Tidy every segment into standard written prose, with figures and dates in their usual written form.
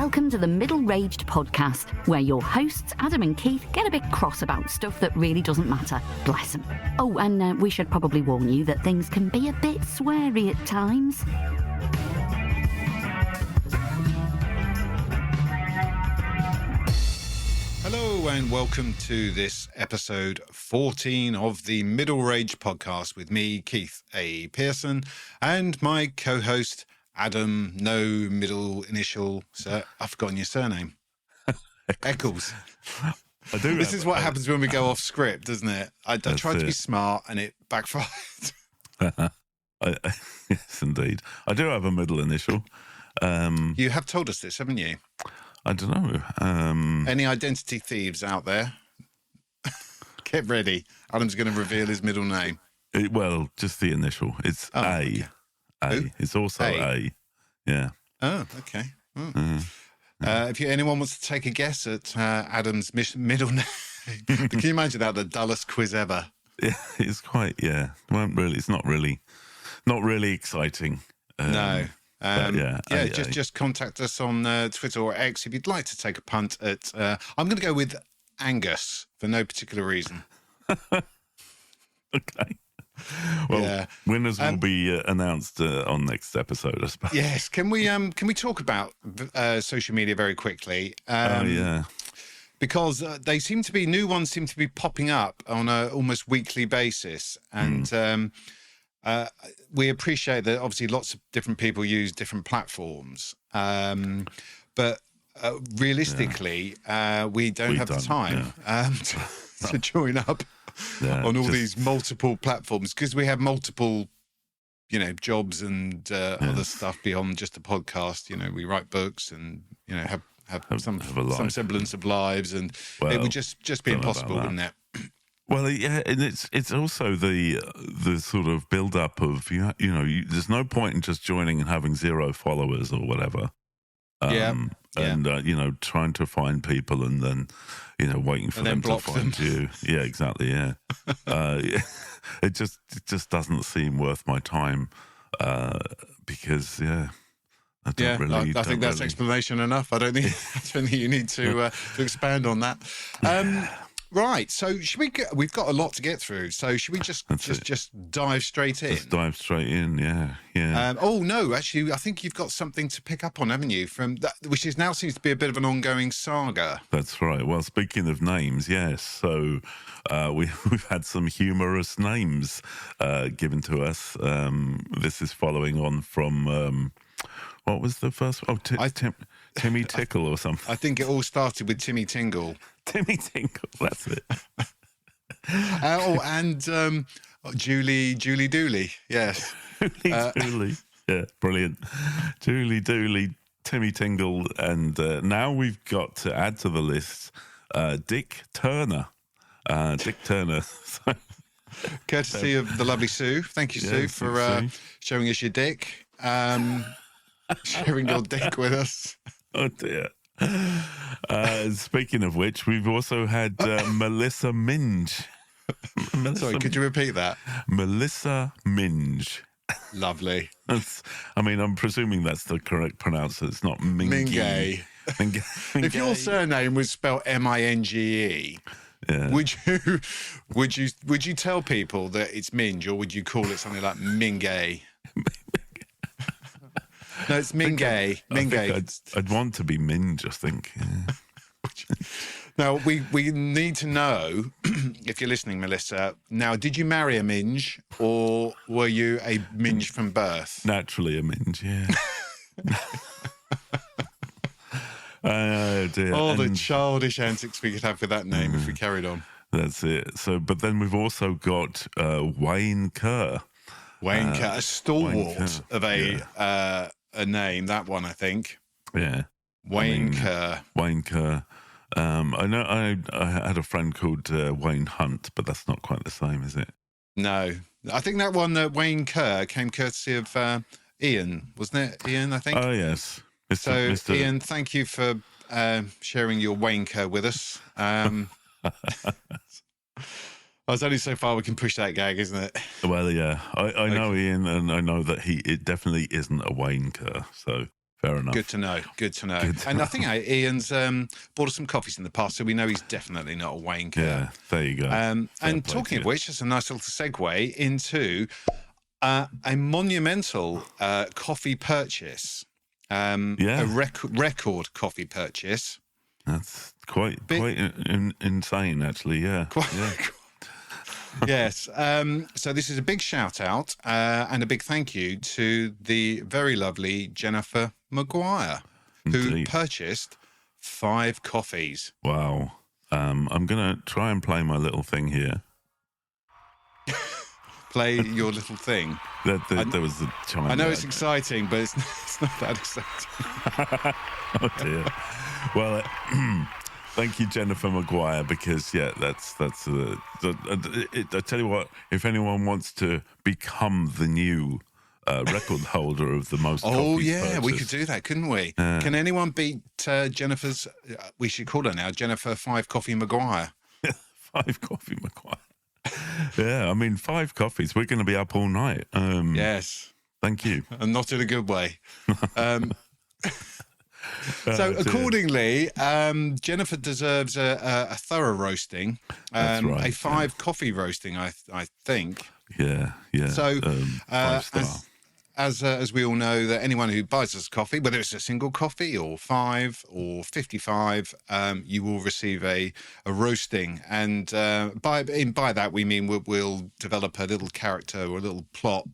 Welcome to the Middle-Raged podcast, where your hosts, Adam and Keith, get a bit cross about stuff that really doesn't matter. Bless them. Oh, and we should probably warn you that things can be a bit sweary at times. Hello and welcome to this episode 14 of the Middle-Raged podcast with me, Keith A. Pearson, and my co-host, Adam, no middle initial, I've forgotten your surname. Eccles. I do. This is what happens when we go off script, doesn't it? I tried to be smart and it backfired. Yes, indeed. I do have a middle initial. You have told us this, haven't you? I don't know. Any identity thieves out there? Get ready. Adam's going to reveal his middle name. Well, just the initial. It's A. Okay. A. Who? It's also A. Yeah. Oh, okay. If anyone wants to take a guess at Adam's middle name, can you imagine that, the dullest quiz ever? Yeah, it's quite. Yeah, it's not really exciting. No. Yeah. Just contact us on Twitter or X if you'd like to take a punt at. I'm going to go with Angus for no particular reason. Okay. Well, Yeah. winners will be announced on next episode, I suppose. Yes. Can we talk about social media very quickly? Yeah. Because new ones seem to be popping up on a almost weekly basis, and we appreciate that. Obviously, lots of different people use different platforms, but realistically, we don't have the time to join up on all these multiple platforms, because we have multiple, jobs and other stuff beyond just a podcast. We write books and have some semblance of lives, and it would just be impossible, wouldn't it? Well, yeah, and it's also the sort of build up of there's no point in just joining and having 0 followers or whatever. And trying to find people and then waiting for them to find you. Yeah, exactly. Yeah, it just doesn't seem worth my time because I think that's explanation enough. I don't think you need to expand on that. Right, so we've got a lot to get through, so should we just dive straight in? Just dive straight in, yeah. No, actually, I think you've got something to pick up on, haven't you, from that, which now seems to be a bit of an ongoing saga. That's right. Well, speaking of names, yes, so we've had some humorous names given to us. This is following on from... what was the first one? Timmy Tickle or something. I think it all started with Timmy Tingle. Timmy Tingle, that's it. And Julie Dooley, yes. Julie Dooley, yeah, brilliant. Julie Dooley, Timmy Tingle, and now we've got to add to the list Dick Turner. Dick Turner. Courtesy of the lovely Sue. Thank you, Sue, for showing us your dick. Sharing your dick with us. Oh dear. Speaking of which, we've also had Melissa Minge. Sorry, could you repeat that? Melissa Minge. Lovely. I'm presuming that's the correct pronounce. It's not Minge. If your surname was spelled M-I-N-G-E, would you tell people that it's Minge, or would you call it something like Minge? No, it's Mingay. I'd want to be Minge, I think. Yeah. Now, we need to know, if you're listening, Melissa, now, did you marry a Minge, or were you a Minge from birth? Naturally a Minge, yeah. Oh, dear. The childish antics we could have with that name if we carried on. That's it. So, but then we've also got Wayne Kerr. Wayne Kerr, a stalwart of a name, that one, I think. Yeah. Wayne Kerr. Wayne Kerr. I know I had a friend called Wayne Hunt, but that's not quite the same, is it? No. I think that one, Wayne Kerr, came courtesy of Ian, wasn't it? Ian, I think? Oh, yes. Mr. Ian, thank you for sharing your Wayne Kerr with us. It's only so far we can push that gag, isn't it? Well, yeah. I know Ian, and I know that it definitely isn't a Wayne Kerr, so Fair enough. Good to know. And I think Ian's bought us some coffees in the past, so we know he's definitely not a wanker. Yeah, there you go. And talking of which, it's a nice little segue into a monumental coffee purchase. A record coffee purchase. That's quite insane, actually. Yeah. Yes. So this is a big shout out and a big thank you to the very lovely Jennifer Maguire, who purchased 5 coffees. Wow. I'm going to try and play my little thing here. Play your little thing. There was the chime. I know it's exciting, but it's not that exciting. Oh dear. Well, thank you, Jennifer Maguire, because that's. I tell you what, if anyone wants to become the new record holder of the most, we could do that, couldn't we? Can anyone beat Jennifer's? We should call her now, Jennifer 5 Coffee Maguire. 5 Coffee Maguire. Yeah, I mean, 5 coffees. We're going to be up all night. Yes. Thank you. And not in a good way. So accordingly, Jennifer deserves a thorough roasting. That's right, a 5 coffee roasting, I think. Yeah. So 5-star. As we all know, that anyone who buys us coffee, whether it's a single coffee or 5 or 55, you will receive a roasting. And by that we mean we'll develop a little character or a little plot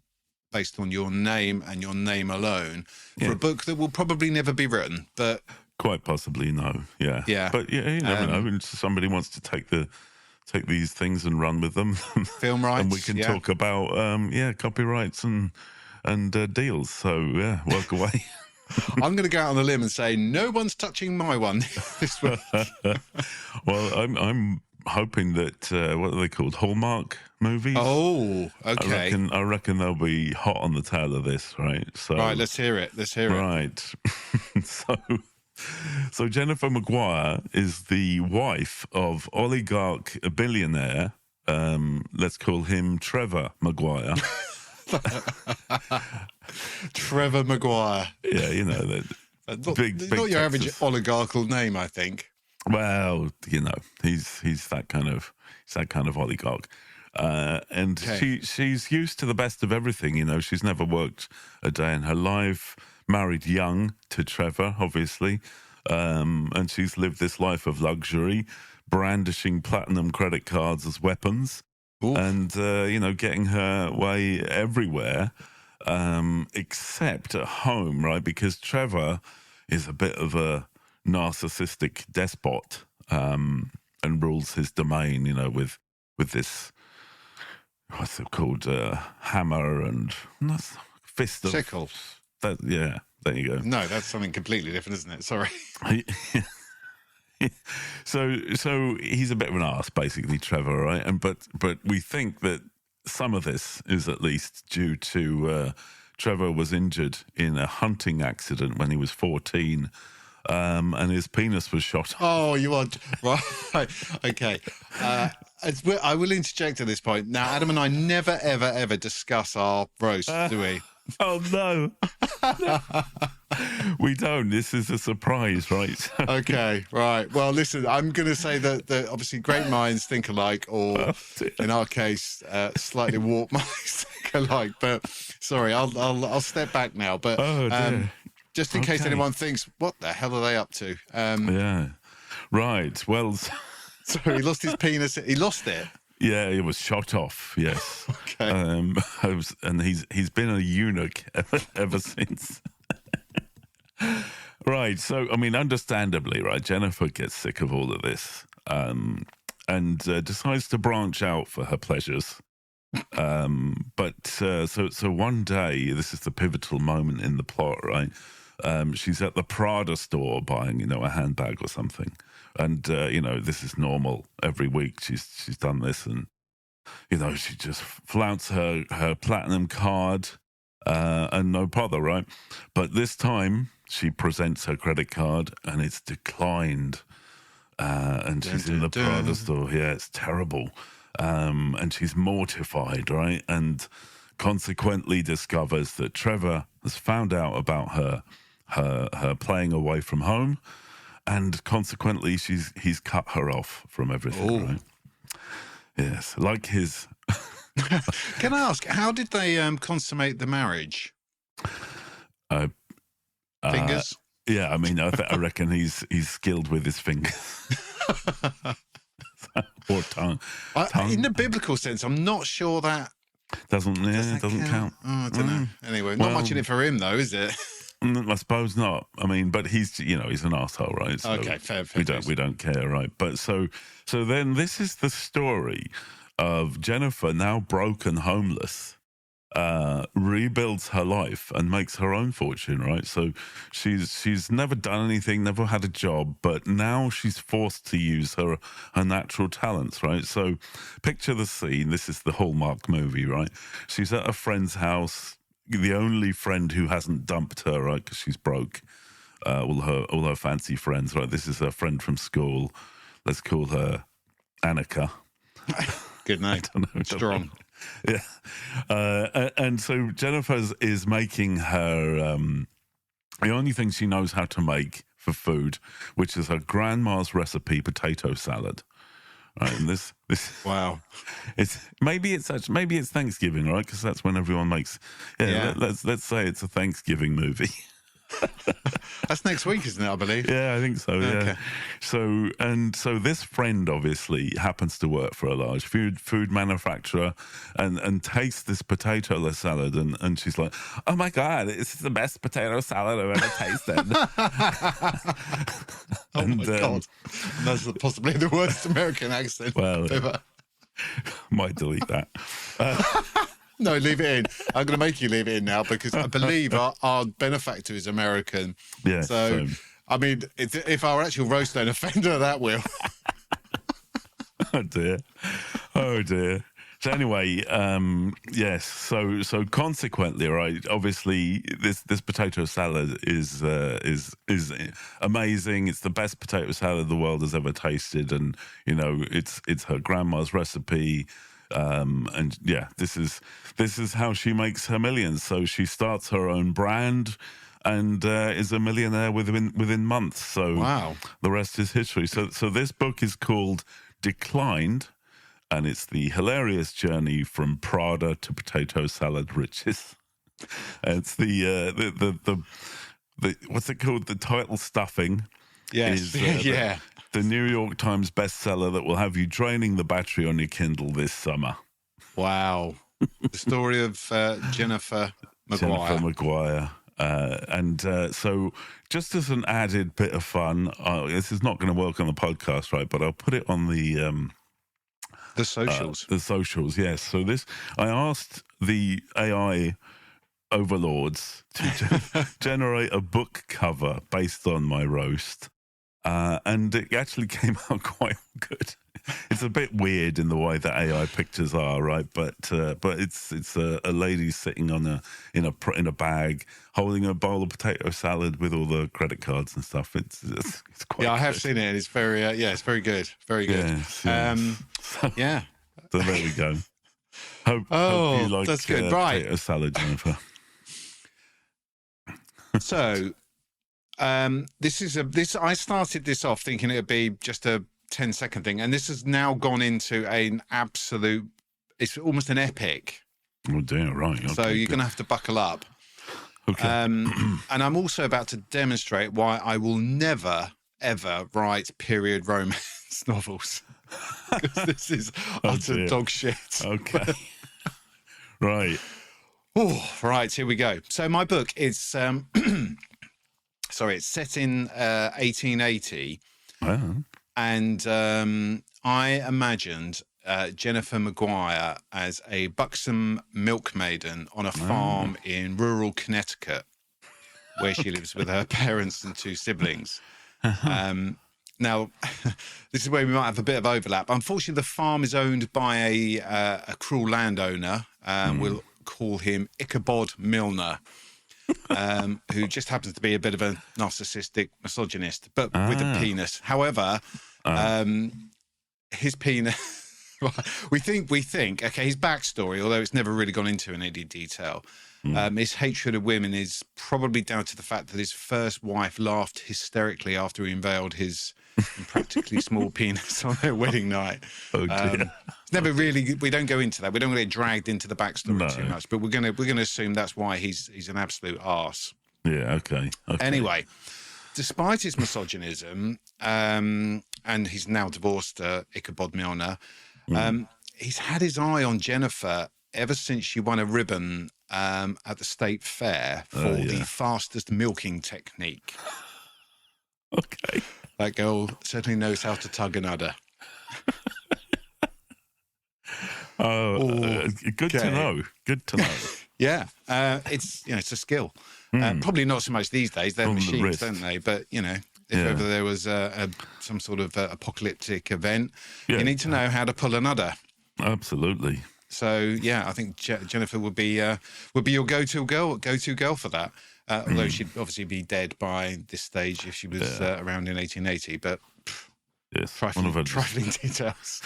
based on your name and your name alone for a book that will probably never be written, but quite possibly no. Yeah. But you never know. I mean, somebody wants to take these things and run with them. Film rights, and we can talk about copyrights and deals. So work away. I'm going to go out on a limb and say no one's touching my one this week. Well, I'm hoping that what are they called? Hallmark movies. Oh, okay. I reckon they'll be hot on the tail of this, right? So right, let's hear it. Right. So Jennifer Maguire is the wife of oligarch billionaire. Let's call him Trevor Maguire. Trevor Maguire. Yeah, you know that. Big not your average oligarchical name, I think. Well, you know, he's that kind of oligarch, and she's used to the best of everything. You know, she's never worked a day in her life. Married young to Trevor, obviously, and she's lived this life of luxury, brandishing platinum credit cards as weapons. Oof. And, getting her way everywhere, except at home, right? Because Trevor is a bit of a narcissistic despot and rules his domain, with this, what's it called, hammer and fist of... Sickle. There you go. No, that's something completely different, isn't it? Sorry. So he's a bit of an arse, basically, Trevor, right? And but we think that some of this is at least due to Trevor was injured in a hunting accident when he was 14, and his penis was shot off. Oh, you are right? Okay. I will interject at this point. Now, Adam and I never, ever, ever discuss our roast, do we? Oh no. We don't. This is a surprise, right? Okay, right. Well, listen, I'm going to say that obviously great minds think alike, or in our case, slightly warped minds think alike. But sorry, I'll step back now. But just in case anyone thinks, what the hell are they up to? Yeah, right. Well, so he lost his penis. He lost it. Yeah, it was shot off. Yes. Okay. And he's been a eunuch ever since. Right. So, I mean, understandably, right, Jennifer gets sick of all of this and decides to branch out for her pleasures. But so one day, this is the pivotal moment in the plot, right? She's at the Prada store buying, a handbag or something. And, this is normal. Every week she's done this, and, she just flouts her platinum card and no bother, right? But this time she presents her credit card and it's declined. And she's in the Prada store. Yeah, it's terrible. And she's mortified, right? And consequently discovers that Trevor has found out about her her playing away from home, and consequently he's cut her off from everything. Right? Yes, like his. Can I ask, how did they consummate the marriage? Fingers? Yeah, I mean, I reckon he's skilled with his fingers. Or tongue. In the biblical sense, I'm not sure that doesn't count. Oh, I don't know. Anyway, not much in it for him, though, is it? I suppose not. I mean, but he's an arsehole, right? So okay, fair. We don't care, right? But so then this is the story of Jennifer, now broken, homeless, rebuilds her life and makes her own fortune, right? So she's never done anything, never had a job, but now she's forced to use her natural talents, right? So picture the scene. This is the Hallmark movie, right? She's at a friend's house, the only friend who hasn't dumped her, right? Because she's broke. All her fancy friends, right? This is her friend from school. Let's call her Annika. Good name. Strong. Yeah. And so Jennifer is making her the only thing she knows how to make for food, which is her grandma's recipe potato salad. Right, and this wow, maybe it's Thanksgiving, right? Because that's when everyone makes. Yeah. Let's say it's a Thanksgiving movie. That's next week, isn't it? I believe. Yeah, I think so. Yeah. Okay. So this friend obviously happens to work for a large food manufacturer, and tastes this potato salad, and she's like, "Oh my God, this is the best potato salad I've ever tasted." Oh my God, and that's possibly the worst American accent. Well, ever. Might delete that. No, leave it in. I'm going to make you leave it in now because I believe our benefactor is American. Yeah. So, I mean, if our actual roast don't offend her, that will. Oh dear. So anyway, yes. So consequently, right? Obviously, this potato salad is amazing. It's the best potato salad the world has ever tasted, and it's her grandma's recipe. And yeah, this is how she makes her millions. So she starts her own brand and is a millionaire within months. So wow, the rest is history. So this book is called Declined, and it's the hilarious journey from Prada to potato salad riches. It's the what's it called? The title stuffing. Yes, yeah. The New York Times bestseller that will have you draining the battery on your Kindle this summer. Wow. The story of Jennifer Maguire. So just as an added bit of fun, this is not going to work on the podcast, right? But I'll put it on the socials. The socials, yes. So I asked the AI overlords to generate a book cover based on my roast. And it actually came out quite good. It's a bit weird in the way that AI pictures are, right? But it's a lady sitting in a bag holding a bowl of potato salad with all the credit cards and stuff. It's quite. Yeah, I have seen it. It's very it's very good, very good. Yes. Yeah. So there we go. Hope you like that's good. Right. Potato salad, Jennifer. So. I started this off thinking it would be just a 10-second thing, and this has now gone into an absolute. It's almost an epic. Oh dear, right. Okay, so you're going to have to buckle up. Okay. And I'm also about to demonstrate why I will never ever write period romance novels, because this is utter dog shit. Okay. Right. Oh, right. Here we go. So my book is. Sorry, it's set in 1880, and I imagined Jennifer Maguire as a buxom milkmaiden on a farm in rural Connecticut, where she lives with her parents and two siblings. Now, this is where we might have a bit of overlap. Unfortunately, the farm is owned by a cruel landowner. We'll call him Ichabod Milner. Who just happens to be a bit of a narcissistic misogynist, but with a penis. However, his penis. we think. Okay, his backstory, although it's never really gone into in any detail, His hatred of women is probably down to the fact that his first wife laughed hysterically after he unveiled his practically small penis on their wedding night. Oh dear. It's never really. We don't go into that. We don't get dragged into the backstory too much. But we're gonna assume that's why he's an absolute arse. Yeah. Okay. Anyway, despite his misogynism, and he's now divorced Ichabod Milner, he's had his eye on Jennifer ever since she won a ribbon at the state fair for the fastest milking technique. Okay. That girl certainly knows how to tug an udder. Good to know. Good to know. Yeah, it's it's a skill. Probably not so much these days. They have machines, don't they? But if ever there was some sort of apocalyptic event, you need to know how to pull an udder. Absolutely. So I think Jennifer would be your go-to girl for that. Although she'd obviously be dead by this stage if she was around in 1880, but trifling details.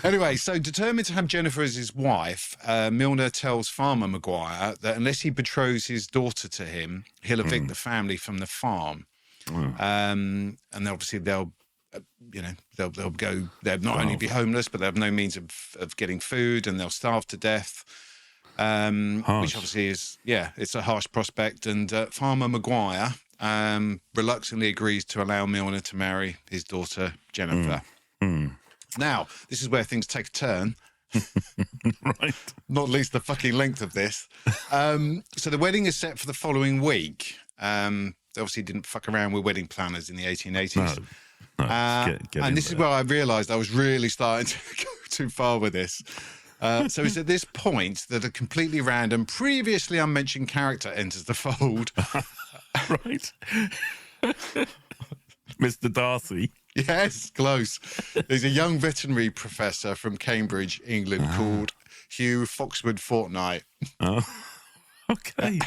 Anyway, so determined to have Jennifer as his wife, Milner tells Farmer Maguire that unless he betroths his daughter to him, he'll evict the family from the farm. And obviously they'll go. They'll not only be homeless, but they have no means of getting food, and they'll starve to death. Which obviously is, it's a harsh prospect. And Farmer Maguire reluctantly agrees to allow Milner to marry his daughter, Jennifer. Now, this is where things take a turn. Right. Not least the fucking length of this. So the wedding is set for the following week. They obviously didn't fuck around with wedding planners in the 1880s. No, and this is where I realised I was really starting to go too far with this. So it's at this point that a completely random, previously unmentioned character enters the fold. Right. Mr. Darcy. Yes, close. There's a young veterinary professor from Cambridge, England, called Hugh Foxwood Fortnight. Oh, okay.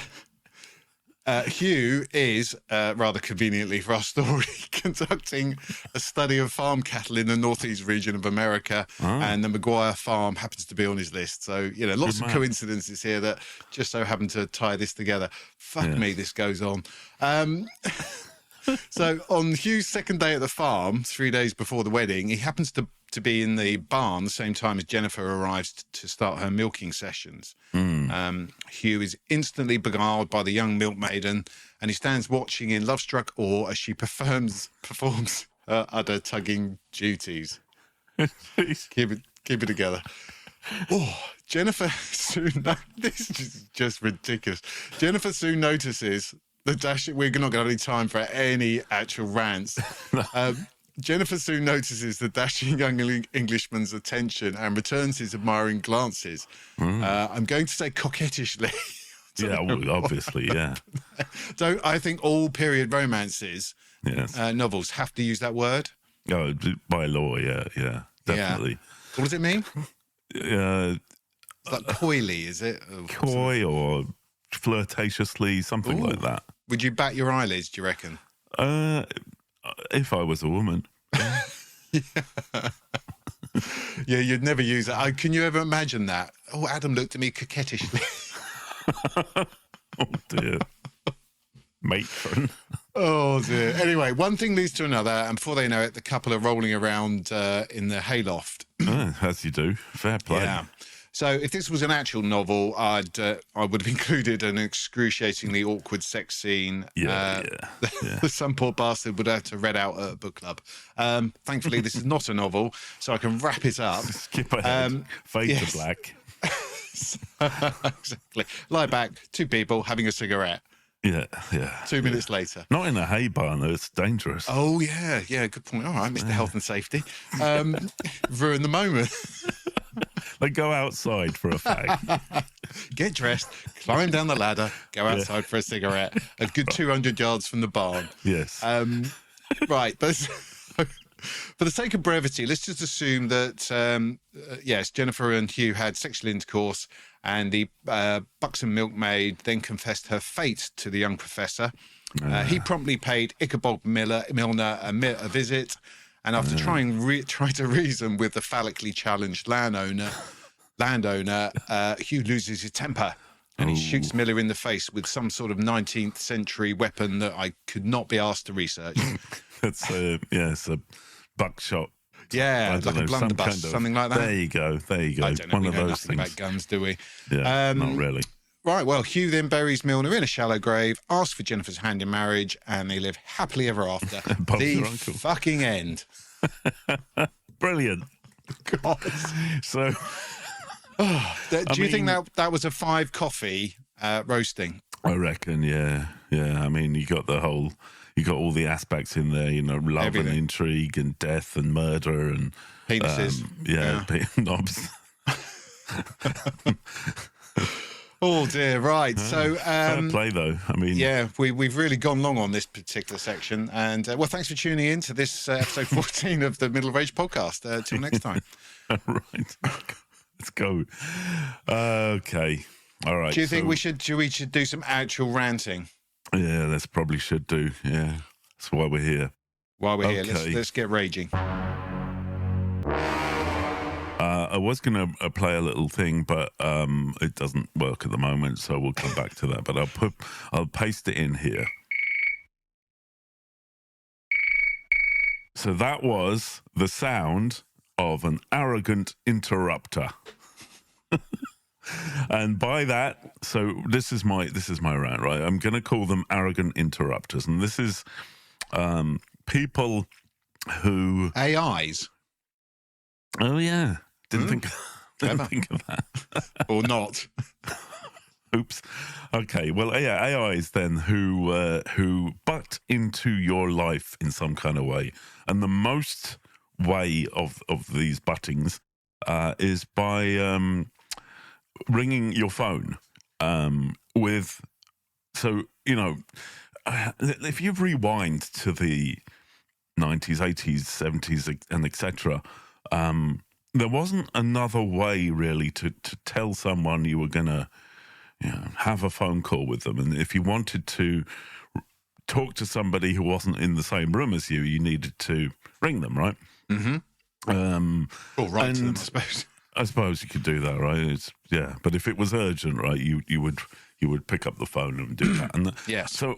Hugh is, rather conveniently for our story, conducting a study of farm cattle in the northeast region of America, and the Maguire farm happens to be on his list. So, lots of coincidences here that just so happen to tie this together. Fuck me, this goes on. So on Hugh's second day at the farm, 3 days before the wedding, he happens to be in the barn the same time as Jennifer arrives to start her milking sessions. Hugh is instantly beguiled by the young milkmaiden, and he stands watching in love-struck awe as she performs her udder tugging duties. Keep it together. Oh, Jennifer soon... This is just ridiculous. Jennifer soon notices the dashing... We're not going to have any time for any actual rants. Jennifer soon notices the dashing young Englishman's attention and returns his admiring glances. I'm going to say coquettishly. Obviously, yeah. So I think all period romances, novels, have to use that word. Oh, by law, yeah, definitely. Yeah. What does it mean? It's like coyly, is it? Coy or flirtatiously, something like that. Would you bat your eyelids, do you reckon? If I was a woman. Yeah, you'd never use it. Can you ever imagine that? Oh, Adam looked at me coquettishly. Oh, dear. Matron. Oh, dear. Anyway, one thing leads to another, and before they know it, the couple are rolling around in the hayloft. As you do. Fair play. Yeah. So if this was an actual novel, I would have included an excruciatingly awkward sex scene. Some poor bastard would have to read out at a book club. Thankfully, this is not a novel, so I can wrap it up. Skip ahead. Fade to black. Exactly. Lie back, two people having a cigarette. Yeah. 2 minutes later. Not in a hay barn, though. It's dangerous. Oh, yeah, good point. All right, Mr. Health and Safety. Ruin the moment. They go outside for a fag. Get dressed, climb down the ladder, go outside for a cigarette. A good 200 yards from the barn. Yes. Right, but for the sake of brevity, let's just assume that, yes, Jennifer and Hugh had sexual intercourse, and the buxom milkmaid then confessed her fate to the young professor. He promptly paid Ichabod Milner a visit, and after trying to reason with the phallically challenged landowner, Hugh loses his temper and he shoots Miller in the face with some sort of 19th century weapon that I could not be asked to research. It's a buckshot. Yeah, like a blunderbuss, something like that. There you go. I don't know. We know nothing about guns, do we? Yeah, not really. Right, well, Hugh then buries Milner in a shallow grave, asks for Jennifer's hand in marriage, and they live happily ever after. The fucking end. Brilliant. God. So, do you think that was a 5 coffee roasting? I reckon, yeah. I mean, you got all the aspects in there, love Everything. And intrigue and death and murder and penises. Knobs. Oh dear, right. So fair play though. I mean, yeah, we've really gone long on this particular section, and well, thanks for tuning in to this episode 14 of the Middle of Age podcast. Till next time. Right, let's go. Okay, all right. Do you think we should do some actual ranting? Yeah, that's probably should do. Yeah, that's why we're here. While we're here, let's get raging. I was going to play a little thing, but it doesn't work at the moment, so we'll come back to that. But I'll paste it in here. So that was the sound of an arrogant interrupter. And by that, so this is my rant, right? I'm going to call them arrogant interrupters, and this is people who AIs. Oh yeah. Didn't think of that. Or not. Oops. Okay. Well, yeah, AIs then who butt into your life in some kind of way, and the most way of these buttings is by ringing your phone with. So if you rewind to the 90s, 80s, 70s, and etc. There wasn't another way really to tell someone you were going to have a phone call with them. And if you wanted to talk to somebody who wasn't in the same room as you, you needed to ring them, right? Mm-hmm. Or write to them, I suppose. I suppose you could do that, right? But if it was urgent, right, you would pick up the phone and do that. And yes. So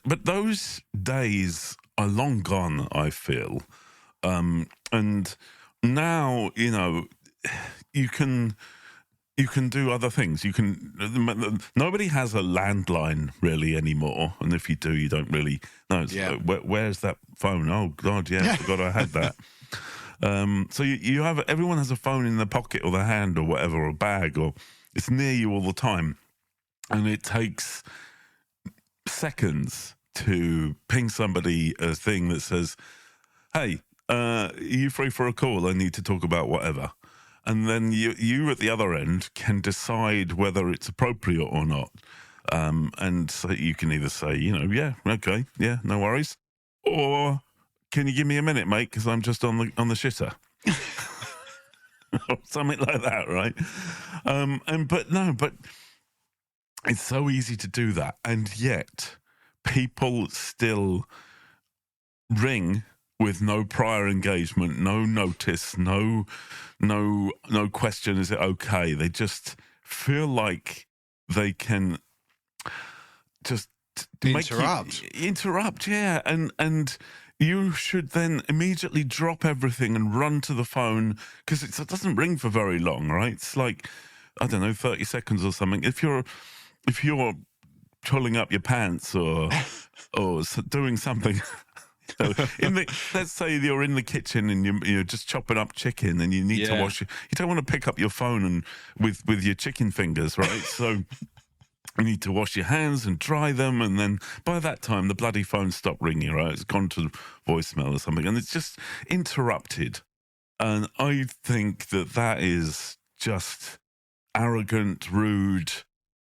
but those days are long gone, I feel. And now, you can do other things. Nobody has a landline really anymore, and if you do, you don't really know. Where's that phone? Oh God, yeah, I forgot I had that. So you have everyone has a phone in their pocket or their hand or whatever, or a bag, or it's near you all the time, and it takes seconds to ping somebody a thing that says, "Hey, are you free for a call? I need to talk about whatever." And then you at the other end can decide whether it's appropriate or not. And so you can either say, yeah, okay, yeah, no worries. Or can you give me a minute, mate, because I'm just on the shitter. Or something like that, right? But it's so easy to do that. And yet people still ring with no prior engagement, no notice, no question, is it okay? They just feel like they can just interrupt, yeah. And you should then immediately drop everything and run to the phone, because it doesn't ring for very long, right? It's like, I don't know, 30 seconds or something. If you're pulling up your pants or doing something. So let's say you're in the kitchen and you're just chopping up chicken and you need to wash you don't want to pick up your phone and with your chicken fingers, right? So you need to wash your hands and dry them, and then by that time the bloody phone stopped ringing, right? It's gone to voicemail or something, and it's just interrupted. And I think that is just arrogant, rude,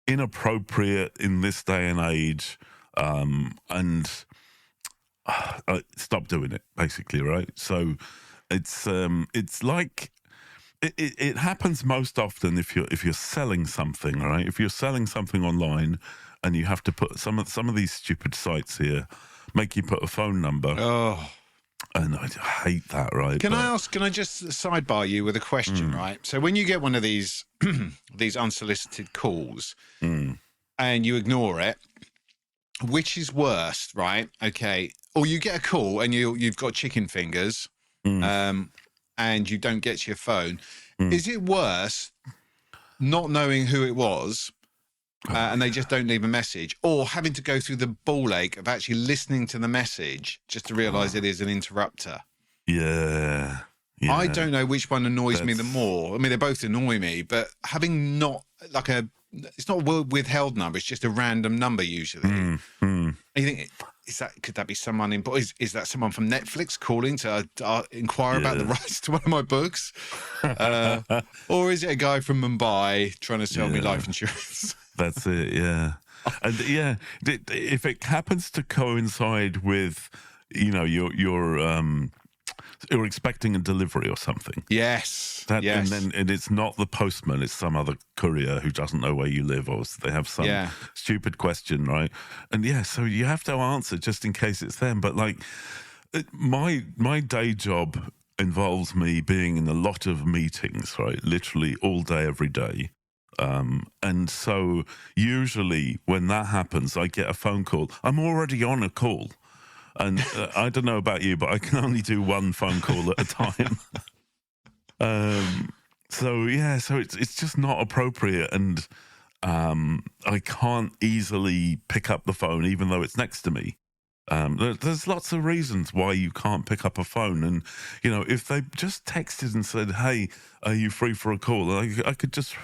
inappropriate in this day and age, and stop doing it, basically, right? So it's like it happens most often if you're selling something, right? If you're selling something online and you have to put some of these stupid sites here make you put a phone number. Oh. And I hate that, right? Can I just sidebar you with a question, right? So when you get one of these these unsolicited calls and you ignore it, which is worst, right? Okay. Or you get a call and you've got chicken fingers and you don't get to your phone. Is it worse not knowing who it was and they just don't leave a message, or having to go through the ball ache of actually listening to the message just to realise it is an interrupter? Yeah. I don't know which one annoys me the more. I mean, they both annoy me, but having not like it's not a withheld number, it's just a random number usually. And you think, could that be someone is that someone from Netflix calling to inquire about the rights to one of my books? Or is it a guy from Mumbai trying to sell me life insurance? That's it, yeah. And if it happens to coincide with, you're expecting a delivery or something. Yes. And it's not the postman, it's some other courier who doesn't know where you live, or they have some stupid question, right? And so you have to answer just in case it's them. But like my day job involves me being in a lot of meetings, right? Literally all day, every day. And so usually when that happens, I get a phone call. I'm already on a call. And I don't know about you, but I can only do one phone call at a time. So it's just not appropriate. And I can't easily pick up the phone, even though it's next to me. There's lots of reasons why you can't pick up a phone. And, if they just texted and said, hey, are you free for a call? I could just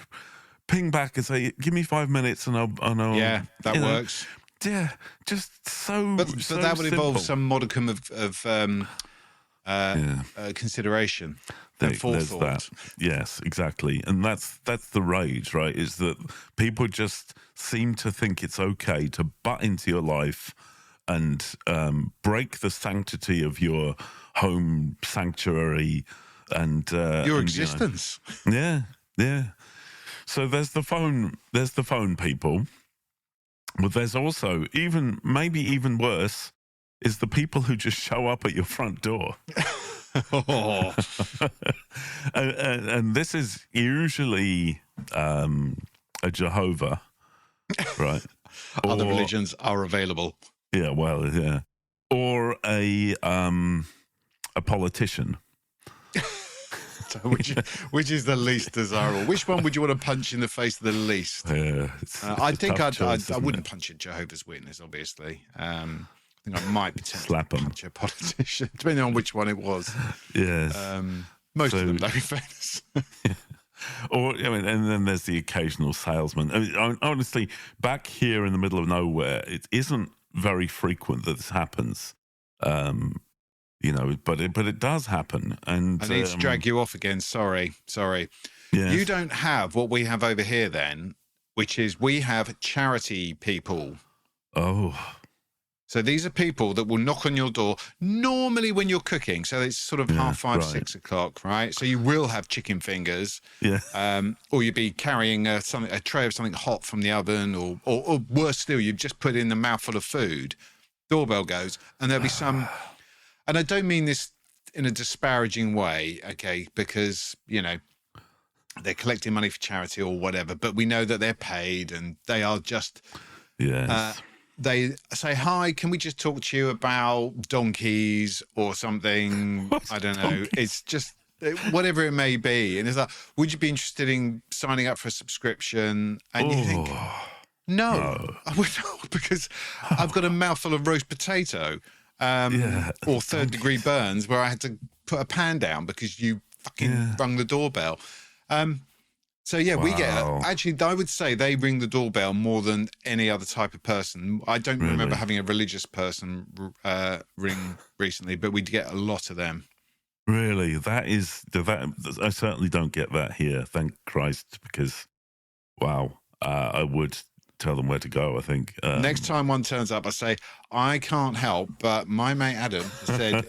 ping back and say, give me 5 minutes and I'll yeah, that works. Yeah, just so. But so that would simple. involve some modicum of consideration and forethought. There's that. Yes, exactly, and that's the rage, right? Is that people just seem to think it's okay to butt into your life and break the sanctity of your home sanctuary and your existence. Yeah. So there's the phone people. But there's also maybe even worse is the people who just show up at your front door. and this is usually a Jehovah, right? Other religions are available. Yeah, well, yeah. Or a politician. So which is the least desirable? Which one would you want to punch in the face the least? Yeah, I think I wouldn't punch a Jehovah's Witness, obviously. I think I might potentially punch a politician, depending on which one it was. Yes. Most of them, though, in fairness. Or, and then there's the occasional salesman. I mean, honestly, back here in the middle of nowhere, it isn't very frequent that this happens. But it does happen. And I need to drag you off again. Sorry. Yes. You don't have what we have over here then, which is we have charity people. Oh. So these are people that will knock on your door normally when you're cooking. So it's sort of 5:30, 6 o'clock, right? So you will have chicken fingers. Yeah. Or you'd be carrying a tray of something hot from the oven, or worse still, you've just put in a mouthful of food. Doorbell goes, and there'll be some. And I don't mean this in a disparaging way, okay, because, they're collecting money for charity or whatever, but we know that they're paid and they are just... Yes. They say, hi, can we just talk to you about donkeys or something? I don't know. Donkeys? It's just whatever it may be. And it's like, would you be interested in signing up for a subscription? And you think, no, I would not, because I've got a mouthful of roast potato. Or third-degree burns where I had to put a pan down because you fucking rung the doorbell. We get... Actually, I would say they ring the doorbell more than any other type of person. I don't remember having a religious person ring recently, but we get a lot of them. Really? I certainly don't get that here, thank Christ, because, wow, I would... tell them where to go, I think. Next time one turns up, I say, I can't help, but my mate Adam said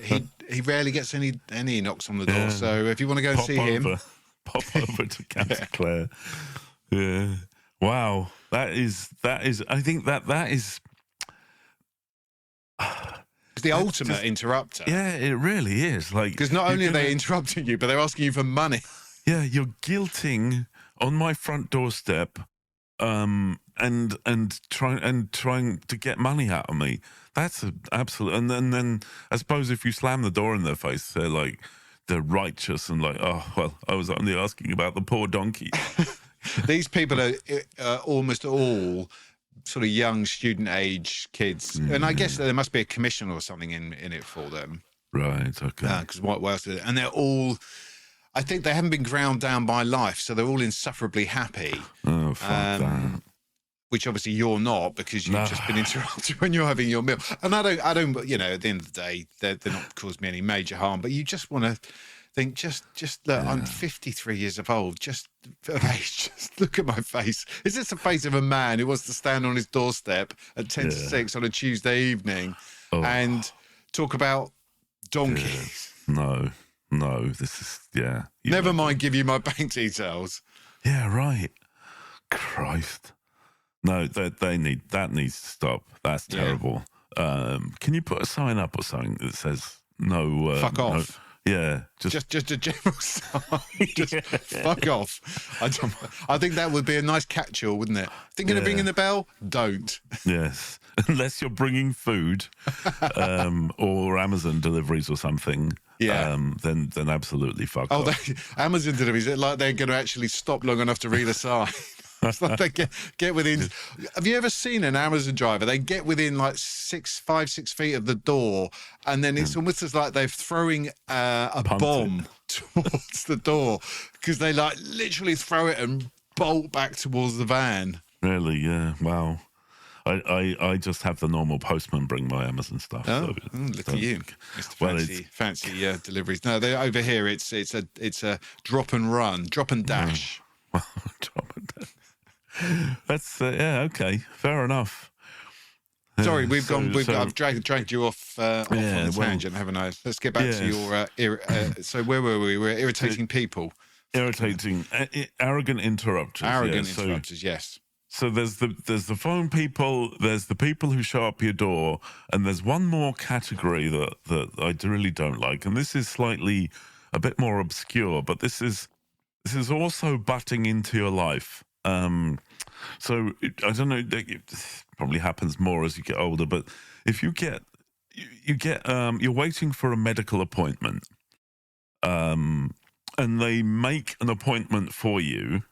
he rarely gets any knocks on the door. So if you want to go and see him... Pop over to County Clare. Yeah. Wow. That is, I think that is... the ultimate interrupter. Yeah, it really is. Like, because not only are they interrupting you, but they're asking you for money. Yeah, you're guilting on my front doorstep, and trying to get money out of me. That's an absolute. And then I suppose if you slam the door in their face, they're righteous and like, oh well, I was only asking about the poor donkey. These people are almost all sort of young student age kids, and I guess there must be a commission or something in it for them. Right. Okay. Because what else? And they're all. I think they haven't been ground down by life, so they're all insufferably happy. Oh, fuck that. Which obviously you're not, because you've just been interrupted when you're having your meal. And I don't, you know, at the end of the day, they're not caused me any major harm, but you just want to think, just look, I'm 53 years of old, just look at my face. Is this the face of a man who wants to stand on his doorstep at 10 to 6 on a Tuesday evening and talk about donkeys? No, this is, Never mind give you my bank details. Yeah, right. Christ. No, that needs to stop. That's terrible. Can you put a sign up or something that says no? Fuck off. Just a general sign. Just fuck off. I think that would be a nice catch-all, wouldn't it? Thinking of ringing the bell? Don't. Yes, unless you're bringing food or Amazon deliveries or something. Yeah. Then absolutely fuck off. Amazon deliveries, like they're going to actually stop long enough to read a sign. It's like they get within. Have you ever seen an Amazon driver? They get within like 5, 6 feet of the door, and then it's almost as like they're throwing a bomb towards the door, because they like literally throw it and bolt back towards the van. Really? Yeah. Wow. I just have the normal postman bring my Amazon stuff. Oh, look at you, Mr. Fancy deliveries. No, they over here. It's a drop and run, drop and dash. Drop and dash. That's okay. Fair enough. Sorry, I've dragged you off on the tangent, haven't I? Let's get back to your. So where were we? We're irritating people. Irritating, arrogant interrupters. Interrupters. Yes. So there's the phone people. There's the people who show up your door, and there's one more category that I really don't like, and this is slightly a bit more obscure, but this is also butting into your life. So I don't know, it probably happens more as you get older, but if you get you're waiting for a medical appointment, and they make an appointment for you,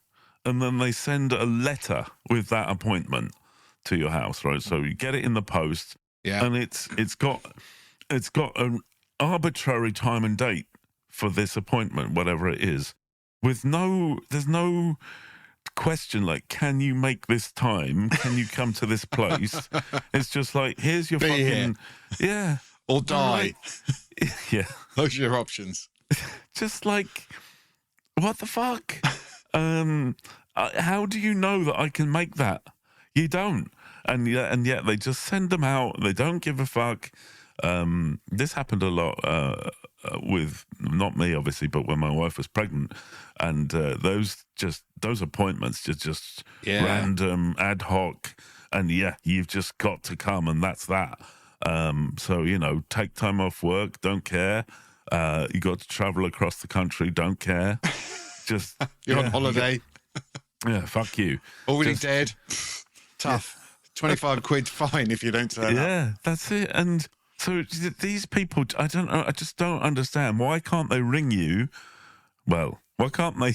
and then they send a letter with that appointment to your house, right? So you get it in the post, and it's got an arbitrary time and date for this appointment, whatever it is, there's no question like, can you make this time? Can you come to this place? It's just like, here's your or die. Yeah, those are your options. Just like, what the fuck? How do you know that I can make that? You don't, and yet they just send them out. They don't give a fuck. This happened a lot with, not me obviously, but when my wife was pregnant, and those appointments just random, ad hoc, and you've just got to come, and that's that. So take time off work, don't care. You got to travel across the country, don't care. Just you're on holiday. Fuck you. Already dead. Tough. 25 quid fine if you don't turn up. Yeah, that's it. And so these people, I don't know, I just don't understand. Why can't they ring you? Well, why can't they?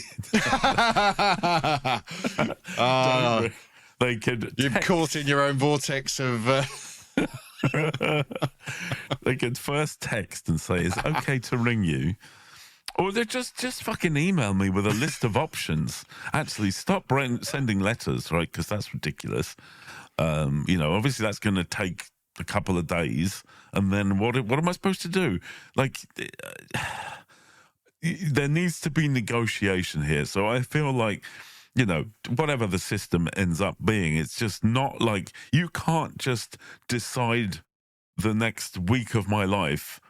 They could. You're caught in your own vortex of. They could first text and say, "It's okay to ring you," or they just fucking email me with a list of options. Actually, stop sending letters, right? Because that's ridiculous. Obviously that's going to take a couple of days, and then what am I supposed to do? Like, there needs to be negotiation here. So I feel like, whatever the system ends up being, it's just not like, you can't just decide the next week of my life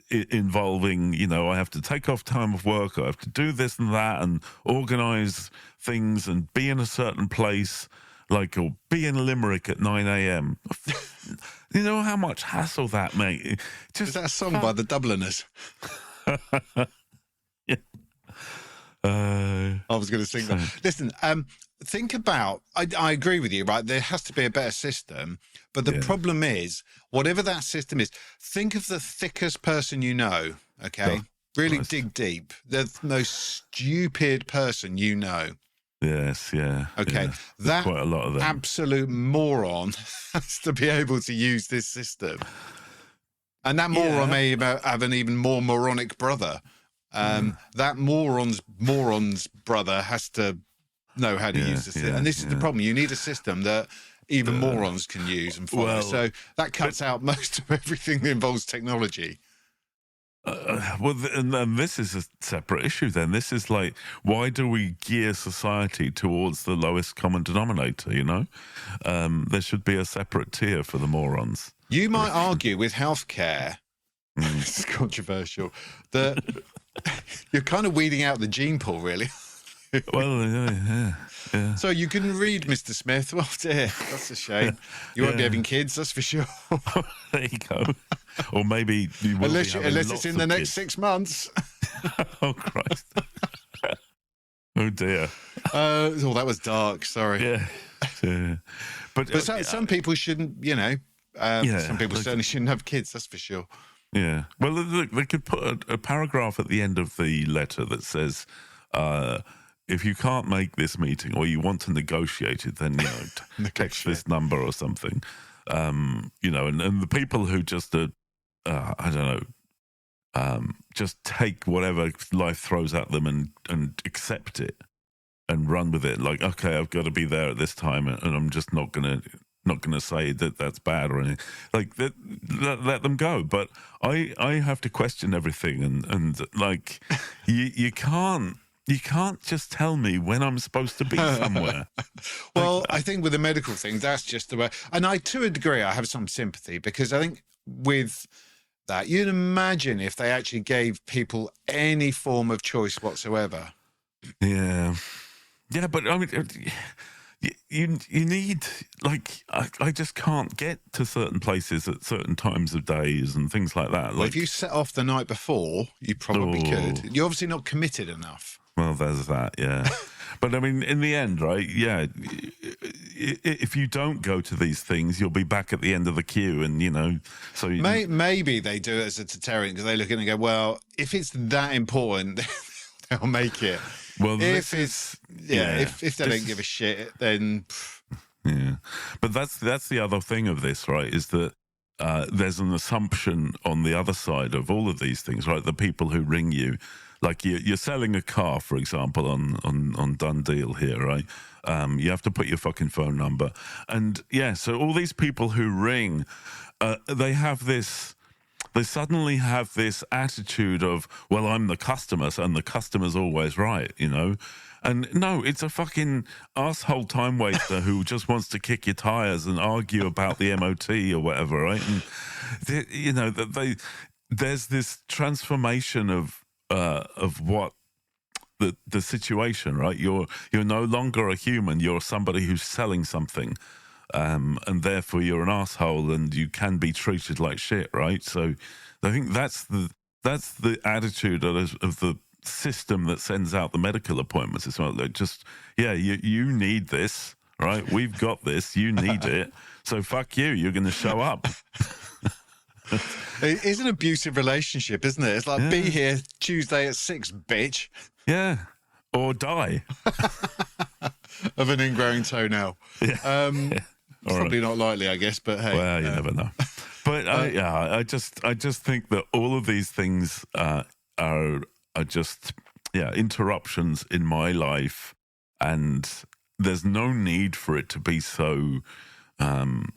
involving, I have to take off time of work, I have to do this and that, and organise things and be in a certain place, or be in Limerick at 9 a.m. You know how much hassle that, mate? Is that a song by the Dubliners? Yeah. I was going to sing that. Listen, think about, I agree with you, right? There has to be a better system. But the problem is, whatever that system is, think of the thickest person you know, okay? Oh, really Christ. dig deep. The most stupid person you know. Yes, yeah. Okay, yeah. that Quite a lot of them. absolute moron has to be able to use this system. And that moron may have an even more moronic brother. That moron's brother has to know how to use the system. And this is the problem. You need a system that even morons can use and follow. So that cuts out most of everything that involves technology. And this is a separate issue then. This is like, why do we gear society towards the lowest common denominator, you know? There should be a separate tier for the morons. You might argue with healthcare, this is controversial, that you're kind of weeding out the gene pool, really. Well, yeah. So you couldn't read, Mr. Smith. Well, dear, that's a shame. You won't be having kids, that's for sure. There you go. Or maybe you will unless it's in the next 6 months. Oh, Christ. Oh, dear. That was dark, sorry. Yeah. But some people shouldn't, you know, some people certainly shouldn't have kids, that's for sure. Yeah. Well, look, they could put a paragraph at the end of the letter that says, if you can't make this meeting or you want to negotiate it, then, you know, text this number or something. You know, and the people who just I don't know, just take whatever life throws at them and accept it and run with it. Like, okay, I've got to be there at this time, and I'm just not gonna say that that's bad or anything. Like, let them go. But I have to question everything, and like, you can't just tell me when I'm supposed to be somewhere. Well, I think with the medical thing, that's just the way. And to a degree, I have some sympathy, because I think with that, you'd imagine if they actually gave people any form of choice whatsoever. Yeah, but I mean, you need, like, I just can't get to certain places at certain times of days and things like that. Well, if you set off the night before, you probably could. You're obviously not committed enough. Well, there's that, yeah. But I mean, in the end, right? Yeah, if you don't go to these things, you'll be back at the end of the queue, and you know. So maybe they do it as a deterrent, because they look at it and go, "Well, if it's that important, they'll make it." Well, if they don't give a shit, then yeah. But that's the other thing of this, right? Is that there's an assumption on the other side of all of these things, right? The people who ring you. Like you're selling a car, for example, on Done Deal here, right? You have to put your fucking phone number. And yeah, so all these people who ring, they suddenly have this attitude of, well, I'm the customer, and the customer's always right, you know? And no, it's a fucking asshole time waster who just wants to kick your tires and argue about the MOT or whatever, right? And, you know, there's this transformation of what the situation, right? You're no longer a human. You're somebody who's selling something, and therefore you're an asshole, and you can be treated like shit, right? So I think that's the attitude of the system that sends out the medical appointments as well. Like, just you need this, right? We've got this. You need it. So fuck you. You're going to show up. It is an abusive relationship, isn't it? It's like, be here Tuesday at 6, bitch. Yeah. Or die. Of an ingrowing toenail. Yeah. Probably not likely, I guess, but hey. Well, you never know. But I just think that all of these things are just interruptions in my life, and there's no need for it to be so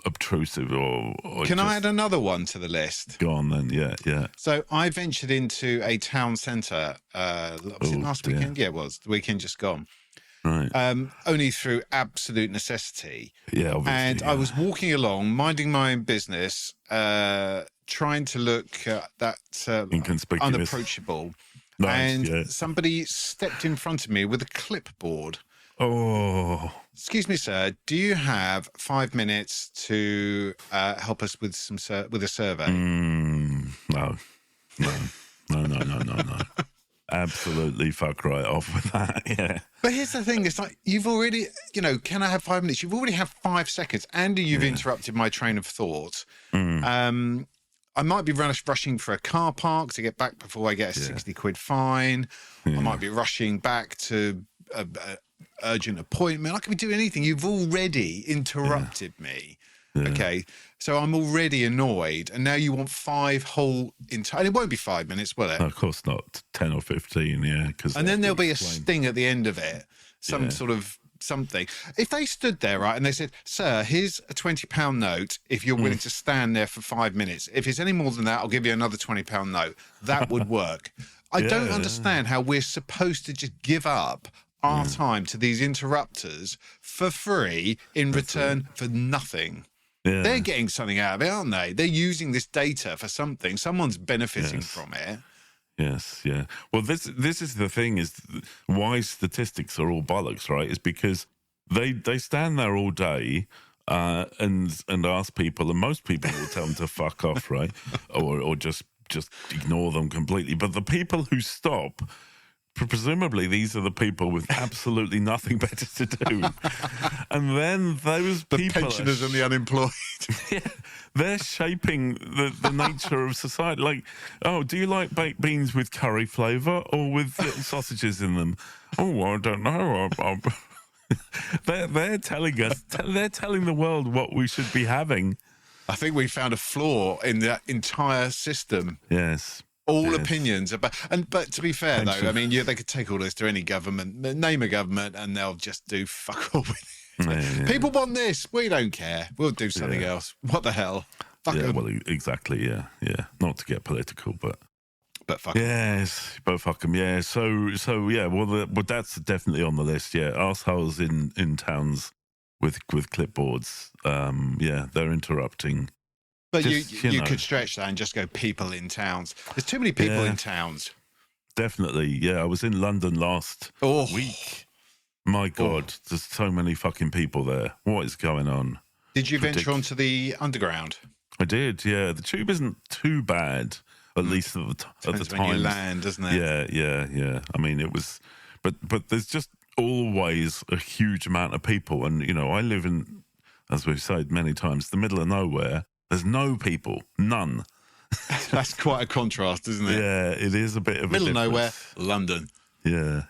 obtrusive or Can I add another one to the list? Go on then, yeah. So I ventured into a town centre, was it last weekend? Yeah, it was. The weekend just gone. Right. Only through absolute necessity. Yeah, obviously. And I was walking along, minding my own business, trying to look that unapproachable. Nice, and somebody stepped in front of me with a clipboard. Oh, Excuse me, sir. Do you have 5 minutes to help us with with a survey? No. Absolutely fuck right off with that. Yeah. But here's the thing: it's like you've already, can I have 5 minutes? You've already had 5 seconds, and you've interrupted my train of thought. I might be rushing for a car park to get back before I get a 60 quid fine. I might be rushing back to a urgent appointment. I could be doing anything. You've already interrupted me. Yeah. Okay, so I'm already annoyed, and now you want 5 whole entire. And it won't be 5 minutes, will it? No, of course not. 10 or 15, yeah. And then there'll be a sting at the end of it, some sort of something. If they stood there, right, and they said, "Sir, here's a £20 note. If you're willing to stand there for 5 minutes. If it's any more than that, I'll give you another £20 note." That would work. I don't understand how we're supposed to just give up our time to these interrupters for free in return for nothing. Yeah. They're getting something out of it, aren't they? They're using this data for something. Someone's benefiting from it. Yes, yeah. Well, this is the thing, is why statistics are all bollocks, right? Is because they stand there all day and ask people, and most people will tell them to fuck off, right? Or just ignore them completely. But the people who stop, presumably these are the people with absolutely nothing better to do. And then those people... The pensioners and the unemployed. Yeah, they're shaping the nature of society. Like, oh, do you like baked beans with curry flavour or with little sausages in them? Oh, I don't know. They're telling us, they're telling the world what we should be having. I think we found a flaw in the entire system. Yes. All opinions about, but to be fair though, I mean, they could take all this to any government, name a government, and they'll just do fuck all with it. Yeah. People want this, we don't care. We'll do something else. What the hell? Fuck them. Well, exactly. Yeah. Not to get political, but fuck 'em. Yes, but fuck them. Yeah. So yeah. Well, but that's definitely on the list. Yeah, arseholes in towns with clipboards. Yeah, they're interrupting. But you could stretch that and just go people in towns. There's too many people in towns. Definitely, yeah. I was in London last week. My God, there's so many fucking people there. What is going on? Did you venture onto the underground? I did, yeah. The tube isn't too bad, at least at the time. When you land, doesn't it? Yeah. I mean, it was... But there's just always a huge amount of people. And, I live in, as we've said many times, the middle of nowhere. There's no people, none. That's quite a contrast, isn't it? Yeah, it is a bit of middle a of nowhere, London. Yeah.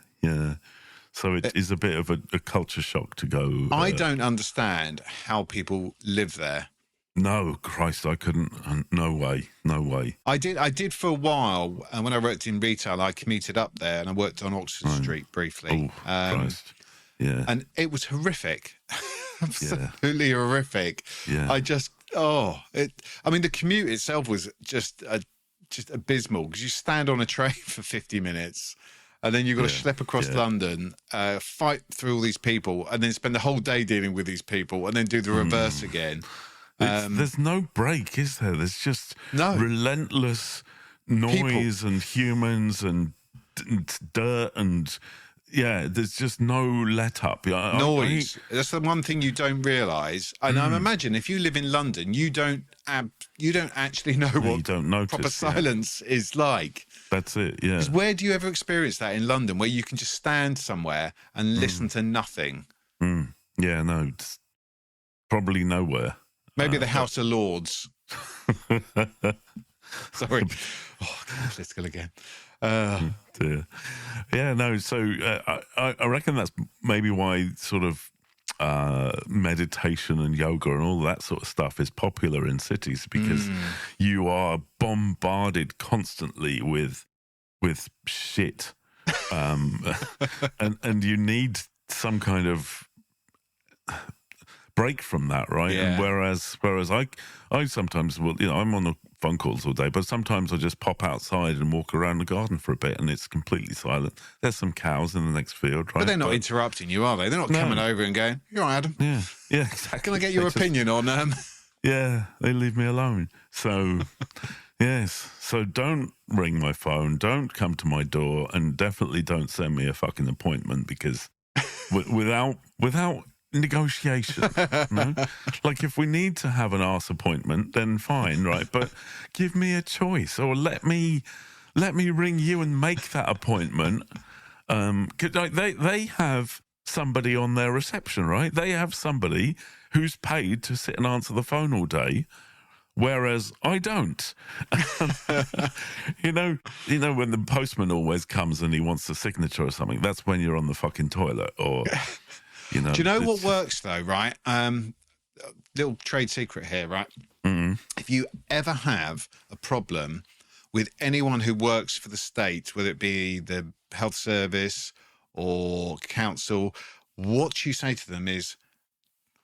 So it is a bit of a culture shock to go. I don't understand how people live there. No, Christ, I couldn't. No way. I did for a while, and when I worked in retail, I commuted up there, and I worked on Oxford Street briefly. Oh, Christ. Yeah. And it was horrific. Absolutely horrific. Yeah. I mean, the commute itself was just abysmal, because you stand on a train for 50 minutes and then you've got to schlep across London, fight through all these people, and then spend the whole day dealing with these people, and then do the reverse again. There's no break, is there? There's just relentless noise and humans and dirt and... Yeah, there's just no let up. Noise. That's the one thing you don't realise. And I imagine if you live in London, you don't actually know what proper silence is like. That's it. Yeah. Where do you ever experience that in London, where you can just stand somewhere and listen to nothing? Yeah, no, it's probably nowhere. Maybe the House of Lords. Sorry. Oh, political again. Dear. Yeah, no. So I reckon that's maybe why sort of meditation and yoga and all that sort of stuff is popular in cities, because you are bombarded constantly with shit, and you need some kind of break from that, right? Yeah. And whereas I sometimes will, I'm on the phone calls all day, but sometimes I just pop outside and walk around the garden for a bit, and it's completely silent. There's some cows in the next field, right? But they're not interrupting you, are they? They're not coming over and going, "You're right, Adam. Yeah, exactly. Can I get your opinion on Yeah, they leave me alone. So, yes. So don't ring my phone, don't come to my door, and definitely don't send me a fucking appointment, because without negotiation. No? Like, if we need to have an arse appointment, then fine, right? But give me a choice, or let me ring you and make that appointment. 'Cause, like, they have somebody on their reception, right? They have somebody who's paid to sit and answer the phone all day, whereas I don't. you know when the postman always comes and he wants a signature or something, that's when you're on the fucking toilet, or Do you know what works though, right? Little trade secret here, right? Mm-hmm. If you ever have a problem with anyone who works for the state, whether it be the health service or council, what you say to them is,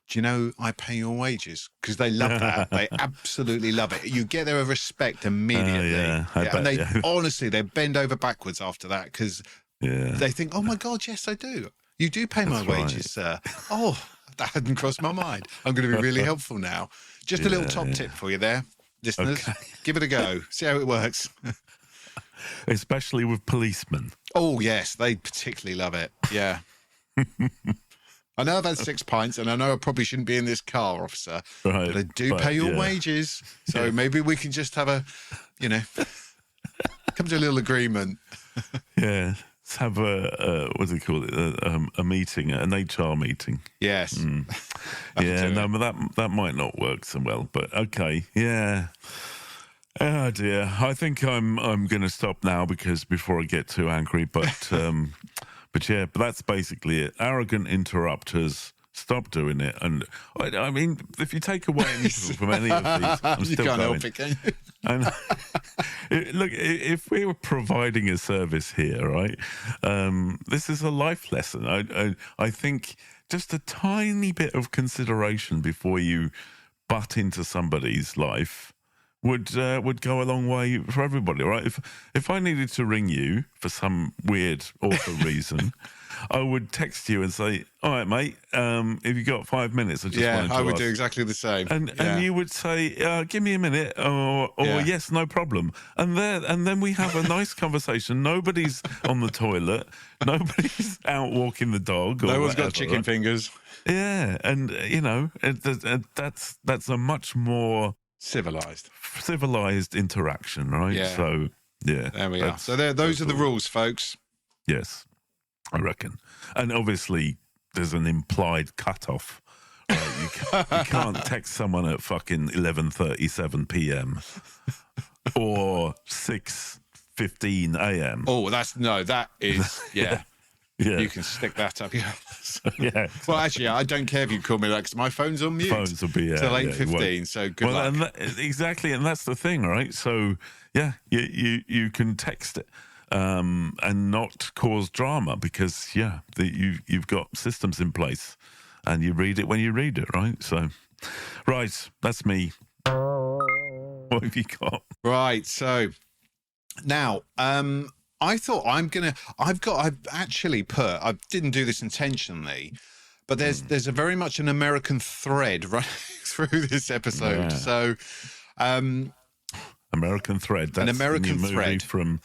do you know I pay your wages? Because they love that. They absolutely love it. You get their respect immediately. And they honestly, they bend over backwards after that, because they think, oh my God, yes, I do. You do pay my wages, sir. Oh, that hadn't crossed my mind. I'm going to be really helpful now. Just a little top tip for you there, listeners. Okay. Give it a go. See how it works. Especially with policemen. Oh, yes. They particularly love it. Yeah. I know I've had 6 pints, and I know I probably shouldn't be in this car, officer. Right. But I do pay your wages. So maybe we can just have a, come to a little agreement. Yeah. Let's have what do you call it? A meeting, an HR meeting. Yes. Yeah, no, but that might not work so well. But okay, yeah. Oh dear, I think I'm going to stop now, because before I get too angry. But yeah, but that's basically it. Arrogant interrupters. Stop doing it. And I mean, if you take away anything from any of these, I'm still can't going. help it, can you? And look, if we were providing a service here, right, this is a life lesson. I think just a tiny bit of consideration before you butt into somebody's life would go a long way for everybody, right? If I needed to ring you for some weird, awful reason, I would text you and say, all right, mate, if you got 5 minutes, I would do exactly the same. And you would say, give me a minute, or yes, no problem. And then we have a nice conversation. Nobody's on the toilet. Nobody's out walking the dog. No one's got chicken fingers. Yeah, and, that's a much more civilized interaction, right? Yeah. So, yeah. There we are. So those are the rules, folks. Yes, I reckon. And obviously, there's an implied cutoff. Right? You can't text someone at fucking 11:37 p.m. or 6:15 a.m. Oh, that is, yeah. Yeah. You can stick that up. Yeah. Yeah. Well, actually, I don't care if you call me that, because my phone's on mute. Phones will be till 8:15. So good luck. Exactly, and that's the thing, right? So yeah, you can text it and not cause drama, because you've got systems in place, and you read it when you read it, right? So, right, that's me. What have you got? Right, so now I thought I didn't do this intentionally, but there's a very much an American thread running through this episode. Yeah. So, American thread. That's an American thread from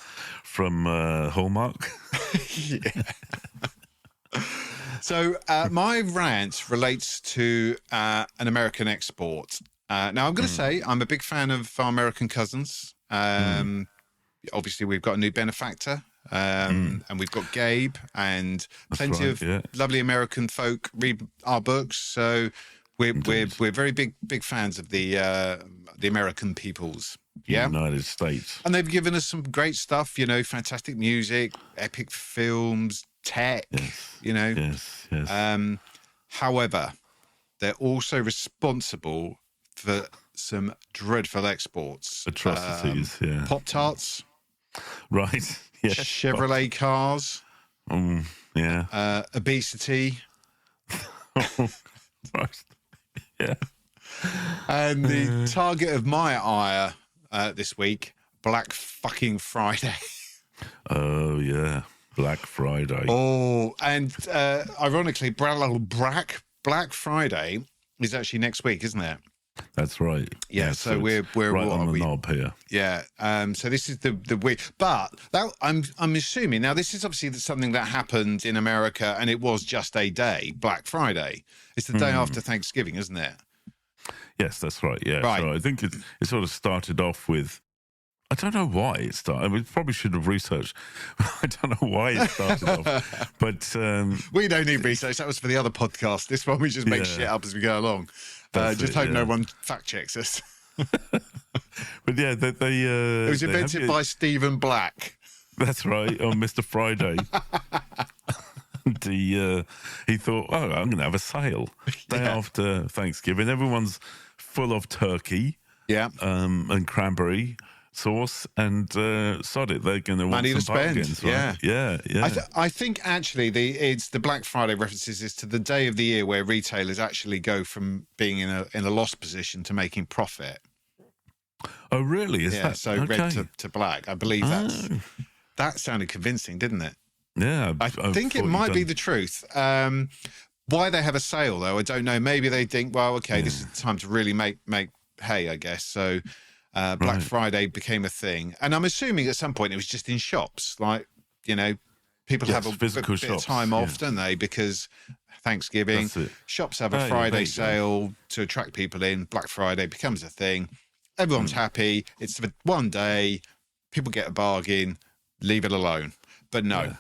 Hallmark. Yeah. So my rant relates to an American export. Now I'm going to say I'm a big fan of our American cousins. Obviously, we've got a new benefactor, and we've got Gabe, and plenty of lovely American folk read our books. So we're very big fans of the American peoples. Yeah, United States, and they've given us some great stuff. Fantastic music, epic films, tech. Yes. However, they're also responsible for some dreadful exports, atrocities. Pop-Tarts. Right. Yeah. Chevrolet cars. Yeah. Obesity. Right. Yeah. And the target of my ire this week, Black fucking Friday. Oh yeah, Black Friday. Oh, and ironically, Black Friday is actually next week, isn't it? That's right. Yeah, so we're right what on are the we? knob here. Yeah. So this is the week, but that I'm assuming now this is obviously something that happened in America, and it was just a day, Black Friday. It's the day after Thanksgiving, isn't it? Yes, that's right. Yeah, Right. so I think it sort of started off with. I don't know why it started. We probably should have researched. I don't know why it started off, but We don't need research. That was for the other podcast. This one we just make shit up as we go along. Just hope no one fact checks us. But yeah, they It was invented by Stephen Black. That's right, on Mr. Friday. And he thought, oh, I'm going to have a sale day after Thanksgiving. Everyone's full of turkey, and cranberry sauce, and sod it, they're going to want money to some spend. bargains, right? Yeah. I think actually it's the Black Friday references is to the day of the year where retailers actually go from being in a loss position to making profit. Oh, really? Is that so okay? red to black? I believe that sounded convincing, didn't it? Yeah, I think it might be the truth. Why they have a sale though, I don't know. Maybe they think, well, okay, this is the time to really make hay, I guess. So Black Friday became a thing, and I'm assuming at some point it was just in shops, like people have a bit of time off, don't they? Because Thanksgiving, shops have a Friday sale to attract people in. Black Friday becomes a thing. Everyone's happy. It's for one day. People get a bargain. Leave it alone. But no.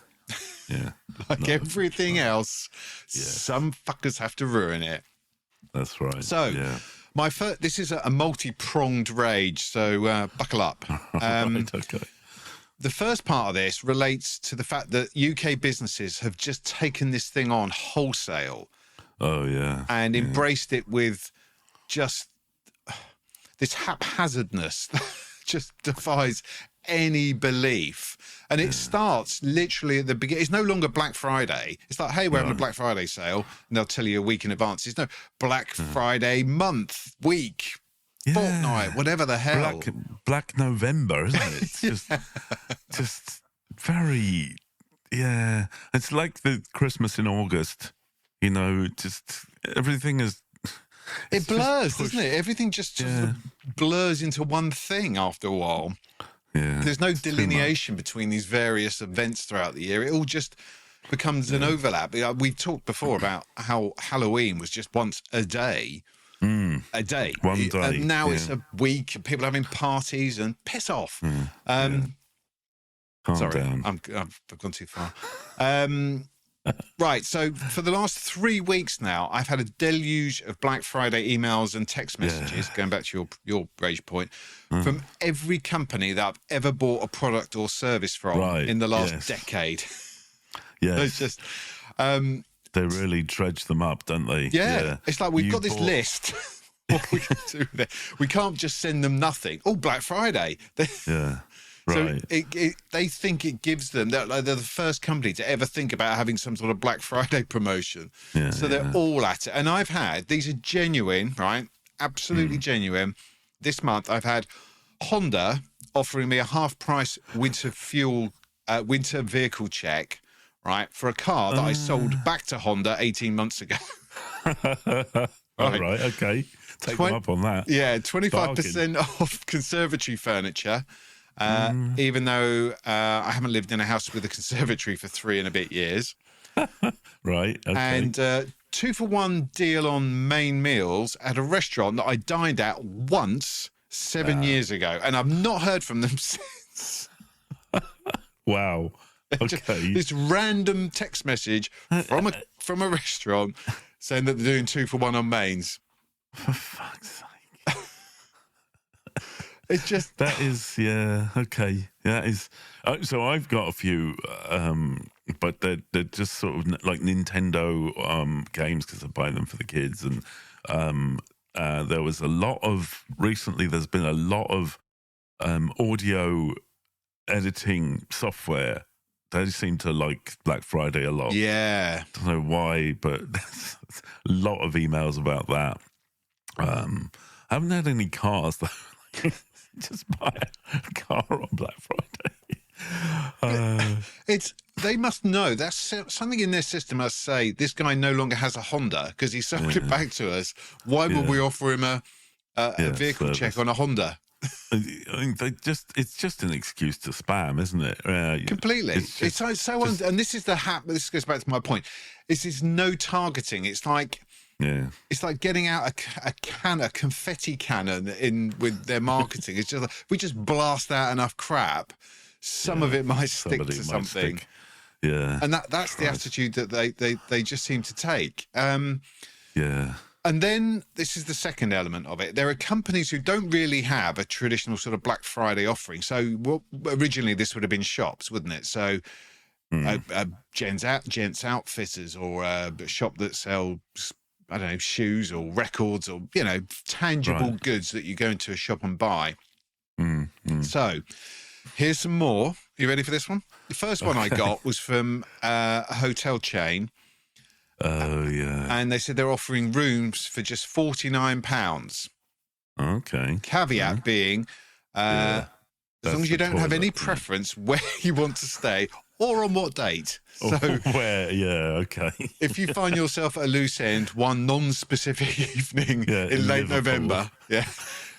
Yeah. Like everything else, some fuckers have to ruin it. That's right. So, this is a multi-pronged rage, so buckle up. Right, okay. The first part of this relates to the fact that UK businesses have just taken this thing on wholesale. Oh, yeah. And embraced it with just this haphazardness that just defies any belief. And it starts literally at the beginning. It's no longer Black Friday. It's like, hey, we're having a Black Friday sale. And they'll tell you a week in advance. It's no Black Friday month, week, fortnight, whatever the hell. Black November, isn't it? It's just very, It's like the Christmas in August, just everything is. It blurs, doesn't it? Everything just blurs into one thing after a while. Yeah, there's no delineation between these various events throughout the year. It all just becomes an overlap. We talked before about how Halloween was just once a day. One day. And now it's a week, and people having parties and piss off. Calm sorry, down. I've gone too far. Right, so for the last 3 weeks now, I've had a deluge of Black Friday emails and text messages, going back to your rage point, from every company that I've ever bought a product or service from in the last decade. Yeah, it's just they really dredge them up, don't they? Yeah, it's like we've got this list. What we can do there? We can't just send them nothing. Oh, Black Friday. Right. So they think it gives them, they're the first company to ever think about having some sort of Black Friday promotion. So they're all at it. And I've had, these are genuine, right? Absolutely genuine. This month I've had Honda offering me a half-price winter vehicle check, right, for a car that I sold back to Honda 18 months ago. Right, okay. Take them up on that. Yeah, 25% off conservatory furniture. Even though I haven't lived in a house with a conservatory for 3 and a bit years. Right, okay. And 2-for-1 deal on main meals at a restaurant that I dined at once 7 years ago. And I've not heard from them since. Wow. Okay. This random text message from a restaurant saying that they're doing 2-for-1 on mains. For fuck's sake. It's just that is okay. That is so. I've got a few, but they're just sort of like Nintendo games because I buy them for the kids. And there was a lot of recently. There's been a lot of audio editing software. They seem to like Black Friday a lot. Yeah, don't know why, but there's a lot of emails about that. I haven't had any cars though. Just buy a car on Black Friday. They must know. That's something in their system must say this guy no longer has a Honda because he sold it back to us. Why would we offer him a a vehicle service. check on a Honda. I mean, it's just an excuse to spam, isn't it? Completely. It's and this is this goes back to my point. This is no targeting. It's like getting out a confetti cannon with their marketing. It's just like, if we just blast out enough crap, some of it might stick to something. Yeah. And that's the attitude that they just seem to take. Yeah. And then this is the second element of it. There are companies who don't really have a traditional sort of Black Friday offering. So originally this would have been shops, wouldn't it? So Gents Outfitters, or a shop that sells, I don't know, shoes or records, or, you know, tangible goods that you go into a shop and buy. So here's some more. You ready for this one? The first one I got was from a hotel chain. Oh, yeah. And they said they're offering rooms for just £49. Okay. Caveat being, as long as you don't have any preference where you want to stay or on what date. So where, okay. If you find yourself at a loose end one non-specific evening in late November,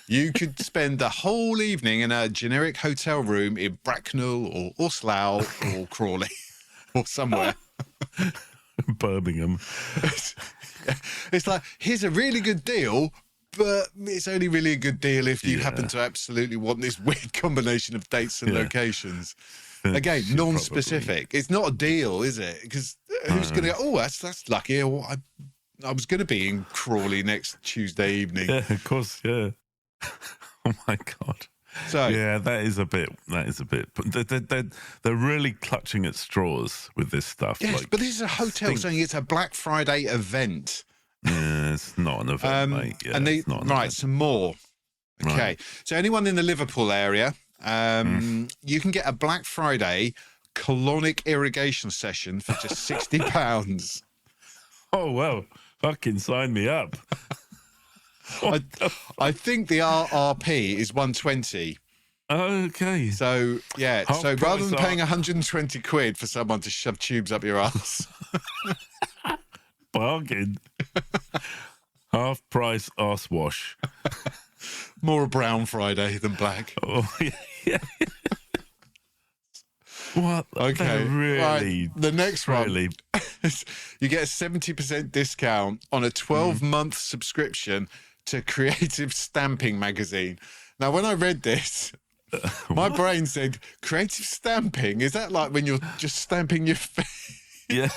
you could spend the whole evening in a generic hotel room in Bracknell or Slough or Crawley or somewhere. Birmingham. It's like, here's a really good deal, but it's only really a good deal if you happen to absolutely want this weird combination of dates and locations. Again, non-specific. It's not a deal, is it? Because who's going to go, oh, that's lucky. I was going to be in Crawley next Tuesday evening. Yeah, of course, yeah. Oh, my God. So that is a bit. They're really clutching at straws with this stuff. Yes, but this is a hotel saying it's a Black Friday event. Yeah, it's not an event, mate. Yeah, and it's not an event. Some more. Okay, so anyone in the Liverpool area, you can get a Black Friday colonic irrigation session for just £60. Oh well, fucking sign me up. I think the RRP is 120. Okay. So so rather than paying 120 quid for someone to shove tubes up your ass, bargain. Half price arse wash. More a brown Friday than black. Oh yeah. What? Okay, really? Right. The next one, you get a 70% discount on a 12-month subscription to Creative Stamping magazine. Now, when I read this, my brain said, creative stamping? Is that like when you're just stamping your face? Yeah.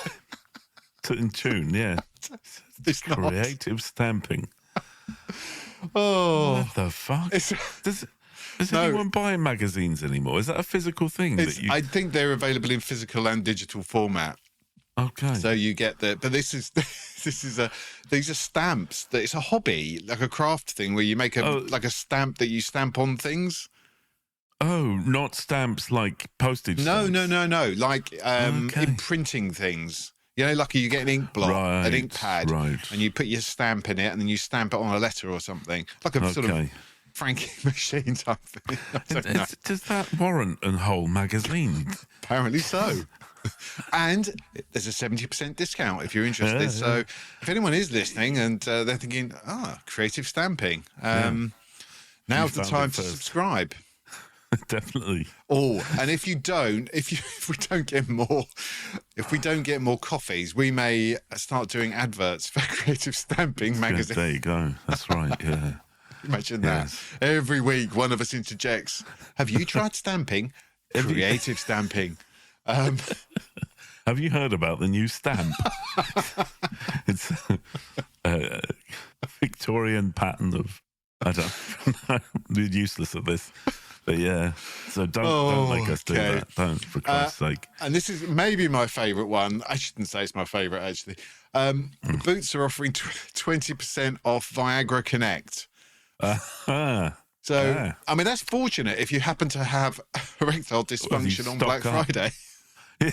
In tune, yeah. It's creative stamping. Oh. What the fuck? Does anyone buy magazines anymore? Is that a physical thing? I think they're available in physical and digital format. Okay. So you get but these are stamps. It's a hobby, like a craft thing where you make like a stamp that you stamp on things. Oh, not stamps like postage stamps. No. Like imprinting things. You know, like you get an ink block, an ink pad, and you put your stamp in it, and then you stamp it on a letter or something, like a sort of franking machine type thing. Does that warrant a whole magazine? Apparently so. And there's a 70% discount if you're interested. So if anyone is listening and they're thinking, creative stamping, now's the time to subscribe. Definitely. Oh, and if we don't get more coffees, we may start doing adverts for Creative Stamping magazine. There you go. That's right. Yeah. Imagine that. Every week, one of us interjects. Have you tried stamping? Creative stamping. Have you heard about the new stamp? It's a Victorian pattern of. I don't know. We're useless at this. But yeah, so don't make us do that. Don't, for Christ's sake. And this is maybe my favourite one. I shouldn't say it's my favourite, actually. Boots are offering 20% off Viagra Connect. So, I mean, that's fortunate if you happen to have erectile dysfunction on Black Friday. You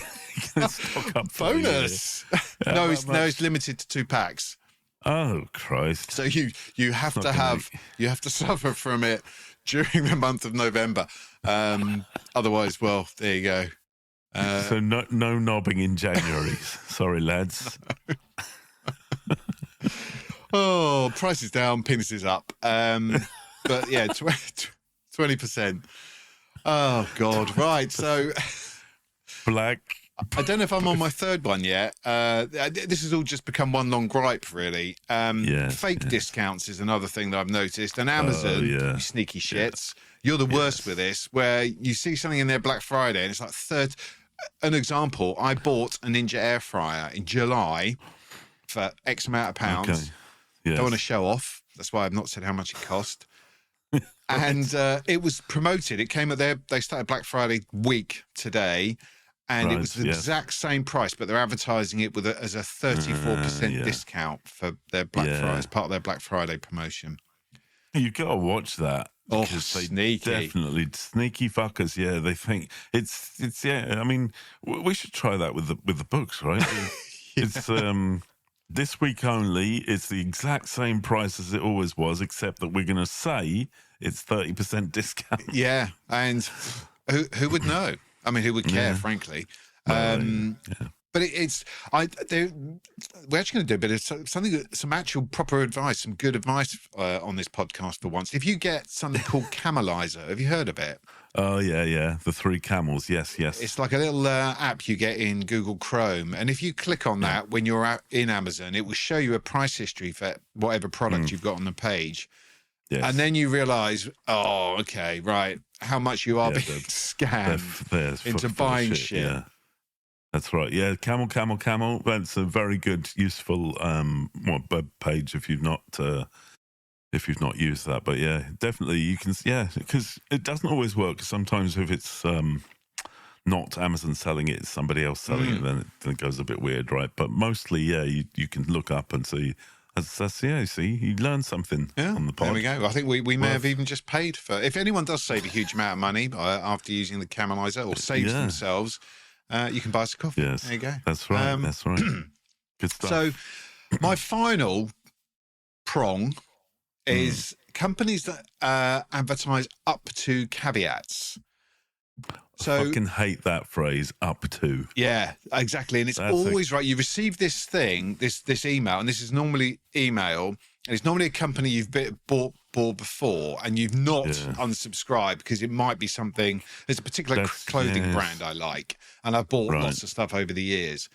can stock up for bonus. No, it's limited to 2 packs. Oh Christ! So you have to suffer from it during the month of November. Otherwise, well, there you go. So no knobbing in January. Sorry, lads. Oh, prices down, penises up. But yeah, 20%. Oh God! Right, so Black. I don't know if I'm on my third one yet. This has all just become one long gripe, really. Fake discounts is another thing that I've noticed. And Amazon, you sneaky shits, you're the worst with this, where you see something in their Black Friday and it's like third. An example, I bought a Ninja air fryer in July for X amount of pounds. Okay. Yes. Don't want to show off. That's why I've not said how much it cost. And it was promoted. It came at they started Black Friday week today. And it was the exact same price, but they're advertising it with as a 34% discount for their Black Friday, as part of their Black Friday promotion. You got to watch that. Oh, sneaky. Definitely sneaky fuckers. Yeah, they think it's. I mean, we should try that with the books, right? It's this week only. It's the exact same price as it always was, except that we're going to say it's 30% discount. Yeah, and who would know? I mean, who would care, frankly? But we're actually going to do a bit of some actual proper advice, some good advice on this podcast for once. If you get something called Camelizer, have you heard of it? Oh, yeah. The 3 camels. Yes. It's like a little app you get in Google Chrome. And if you click on that when you're in Amazon, it will show you a price history for whatever product you've got on the page. Yes. And then you realise, oh, okay, right, how much you are being scammed into buying shit. Yeah. That's right. Yeah, camel. That's a very good, useful web page if you've not used that. But yeah, definitely you can. Yeah, because it doesn't always work. Sometimes if it's not Amazon selling it, it's somebody else selling it, then it goes a bit weird, right? But mostly, you can look up and see. See, you learn something on the pod. There we go. I think we may have even just paid for. If anyone does save a huge amount of money after using the Camelizer or saves themselves, you can buy us a coffee. Yes, there you go. That's right. That's right. Good stuff. So, my final prong is companies that advertise up to caveats. I fucking hate that phrase, up to. Yeah, exactly. And it's always right. You receive this thing, this email, and this is normally email, and it's normally a company you've bought before, and you've not unsubscribed because it might be something. There's a particular clothing brand I like, and I've bought lots of stuff over the years.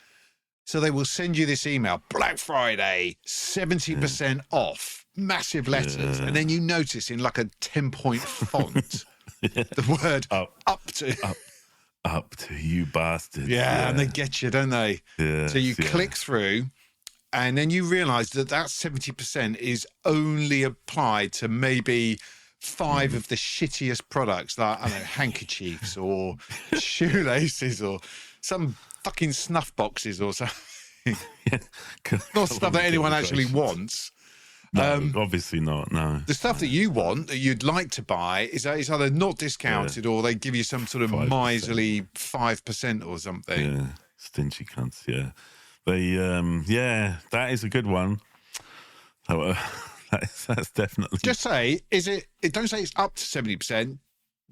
So they will send you this email, Black Friday, 70% off, massive letters, and then you notice in like a 10-point font. The word up to you bastards. Yeah, and they get you, don't they? Yeah. So you click through, and then you realise that 70% is only applied to maybe 5 of the shittiest products, like, I don't know, handkerchiefs or shoelaces or some fucking snuff boxes or something. Not stuff that anyone actually wants. No, obviously not, no. The stuff that you want, that you'd like to buy, is either not discounted or they give you some sort of 5%. Miserly 5% or something. Yeah, stingy cunts, yeah. That is a good one. That's definitely... Just say, don't say it's up to 70%,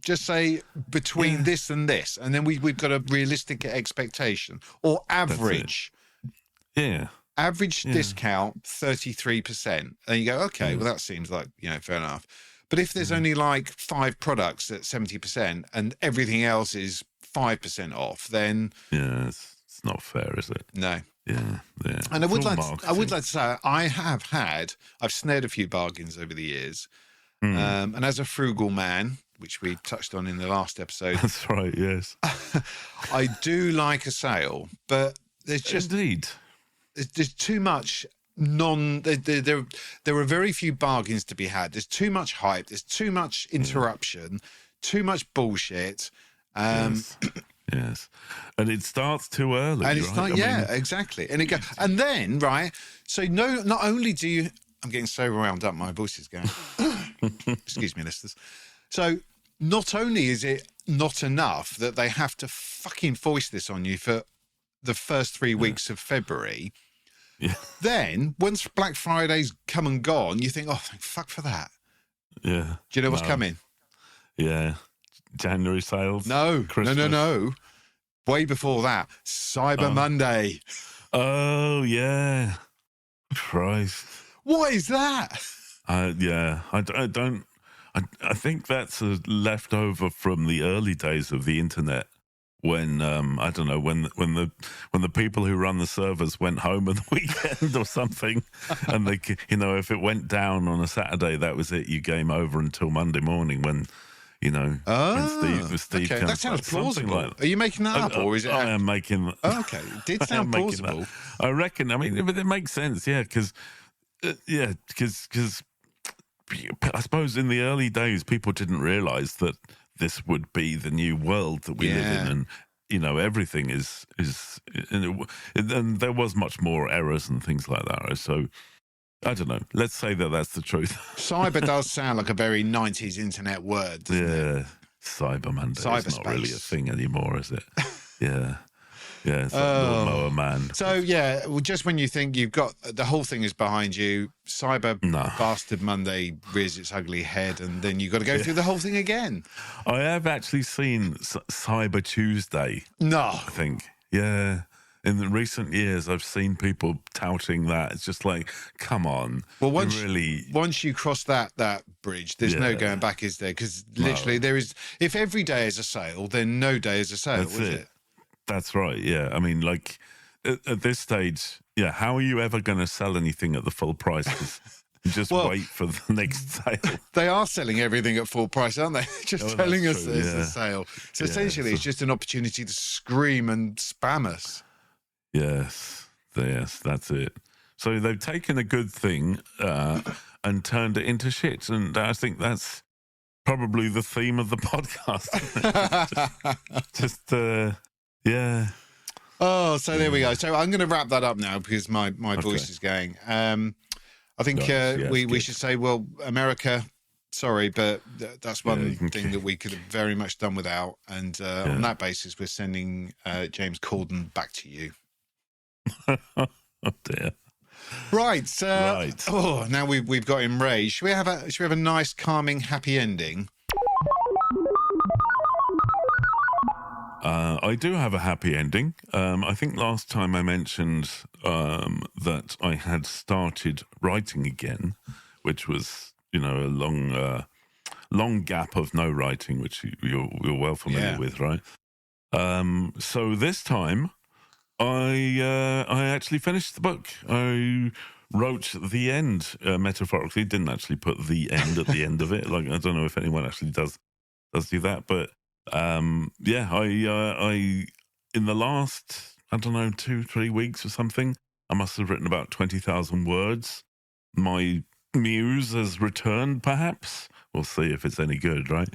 just say between this and this, and then we've got a realistic expectation. Or average. Yeah. Average discount, 33%. And you go, okay, well, that seems like, fair enough. But if there's only like 5 products at 70% and everything else is 5% off, then... Yeah, it's not fair, is it? No. Yeah. And I would like to say, I've snared a few bargains over the years. And as a frugal man, which we touched on in the last episode... That's right, yes. I do like a sale, but there's just... Indeed. There's too much there are very few bargains to be had. There's too much hype. There's too much interruption, too much bullshit. Yes. And it starts too early. And it's like, exactly. And it goes, and then, right, so not only do you, I'm getting so wound up, my voice is going, excuse me, listeners. So not only is it not enough that they have to fucking foist this on you for the first 3 weeks of February. Yeah. Then, once Black Friday's come and gone, you think, oh, thank fuck for that. Yeah. Do you know what's coming? Yeah. January sales? No. Christmas. No. Way before that. Cyber Monday. Oh, yeah. Christ. What is that? Yeah, I don't. I think that's a leftover from the early days of the internet, when I don't know, when the people who run the servers went home on the weekend or something, and they, if it went down on a Saturday, that was it. You game over until Monday morning when. When Steve okay, comes that sounds back, plausible. like Are you making that up, or is it? I am making. Oh, okay, it did sound plausible. I reckon. I mean, but it makes sense, yeah, because I suppose in the early days people didn't realise that this would be the new world that we live in, and everything is and there was much more errors and things like that. Right? So. I don't know. Let's say that that's the truth. Cyber does sound like a very 90s internet word, doesn't it? Cyber Monday. It's not really a thing anymore, is it? Yeah. Yeah, it's like Lawnmower Man. So, just when you think you've got the whole thing is behind you, Cyber Bastard Monday rears its ugly head, and then you've got to go through the whole thing again. I have actually seen Cyber Tuesday. No. I think. Yeah. In the recent years, I've seen people touting that. It's just like, come on. Well, once you cross that bridge, there's no going back, is there? Because literally there is, if every day is a sale, then no day is a sale, is it? That's right, yeah. I mean, like, at this stage, how are you ever going to sell anything at the full price? Just wait for the next sale. They are selling everything at full price, aren't they? Just telling us there's a sale. So essentially, it's just an opportunity to scream and spam us. Yes, that's it. So they've taken a good thing and turned it into shit, and I think that's probably the theme of the podcast. Yeah. Oh, so there we go. So I'm going to wrap that up now because my voice is going. I think we should say, well, America, sorry, but that's one thing that we could have very much done without. And on that basis, we're sending James Corden back to you. Oh dear. Right. Oh, now we've got him raised. Should we have a nice, calming, happy ending? I do have a happy ending. I think last time I mentioned that I had started writing again, which was a long gap of no writing, which you're well familiar with, right? So this time. I actually finished the book. I wrote the end metaphorically. Didn't actually put the end at the end of it. Like, I don't know if anyone actually does do that, but I in the last 2-3 weeks or something, I must have written about 20,000 words. My muse has returned, perhaps. We'll see if it's any good, right?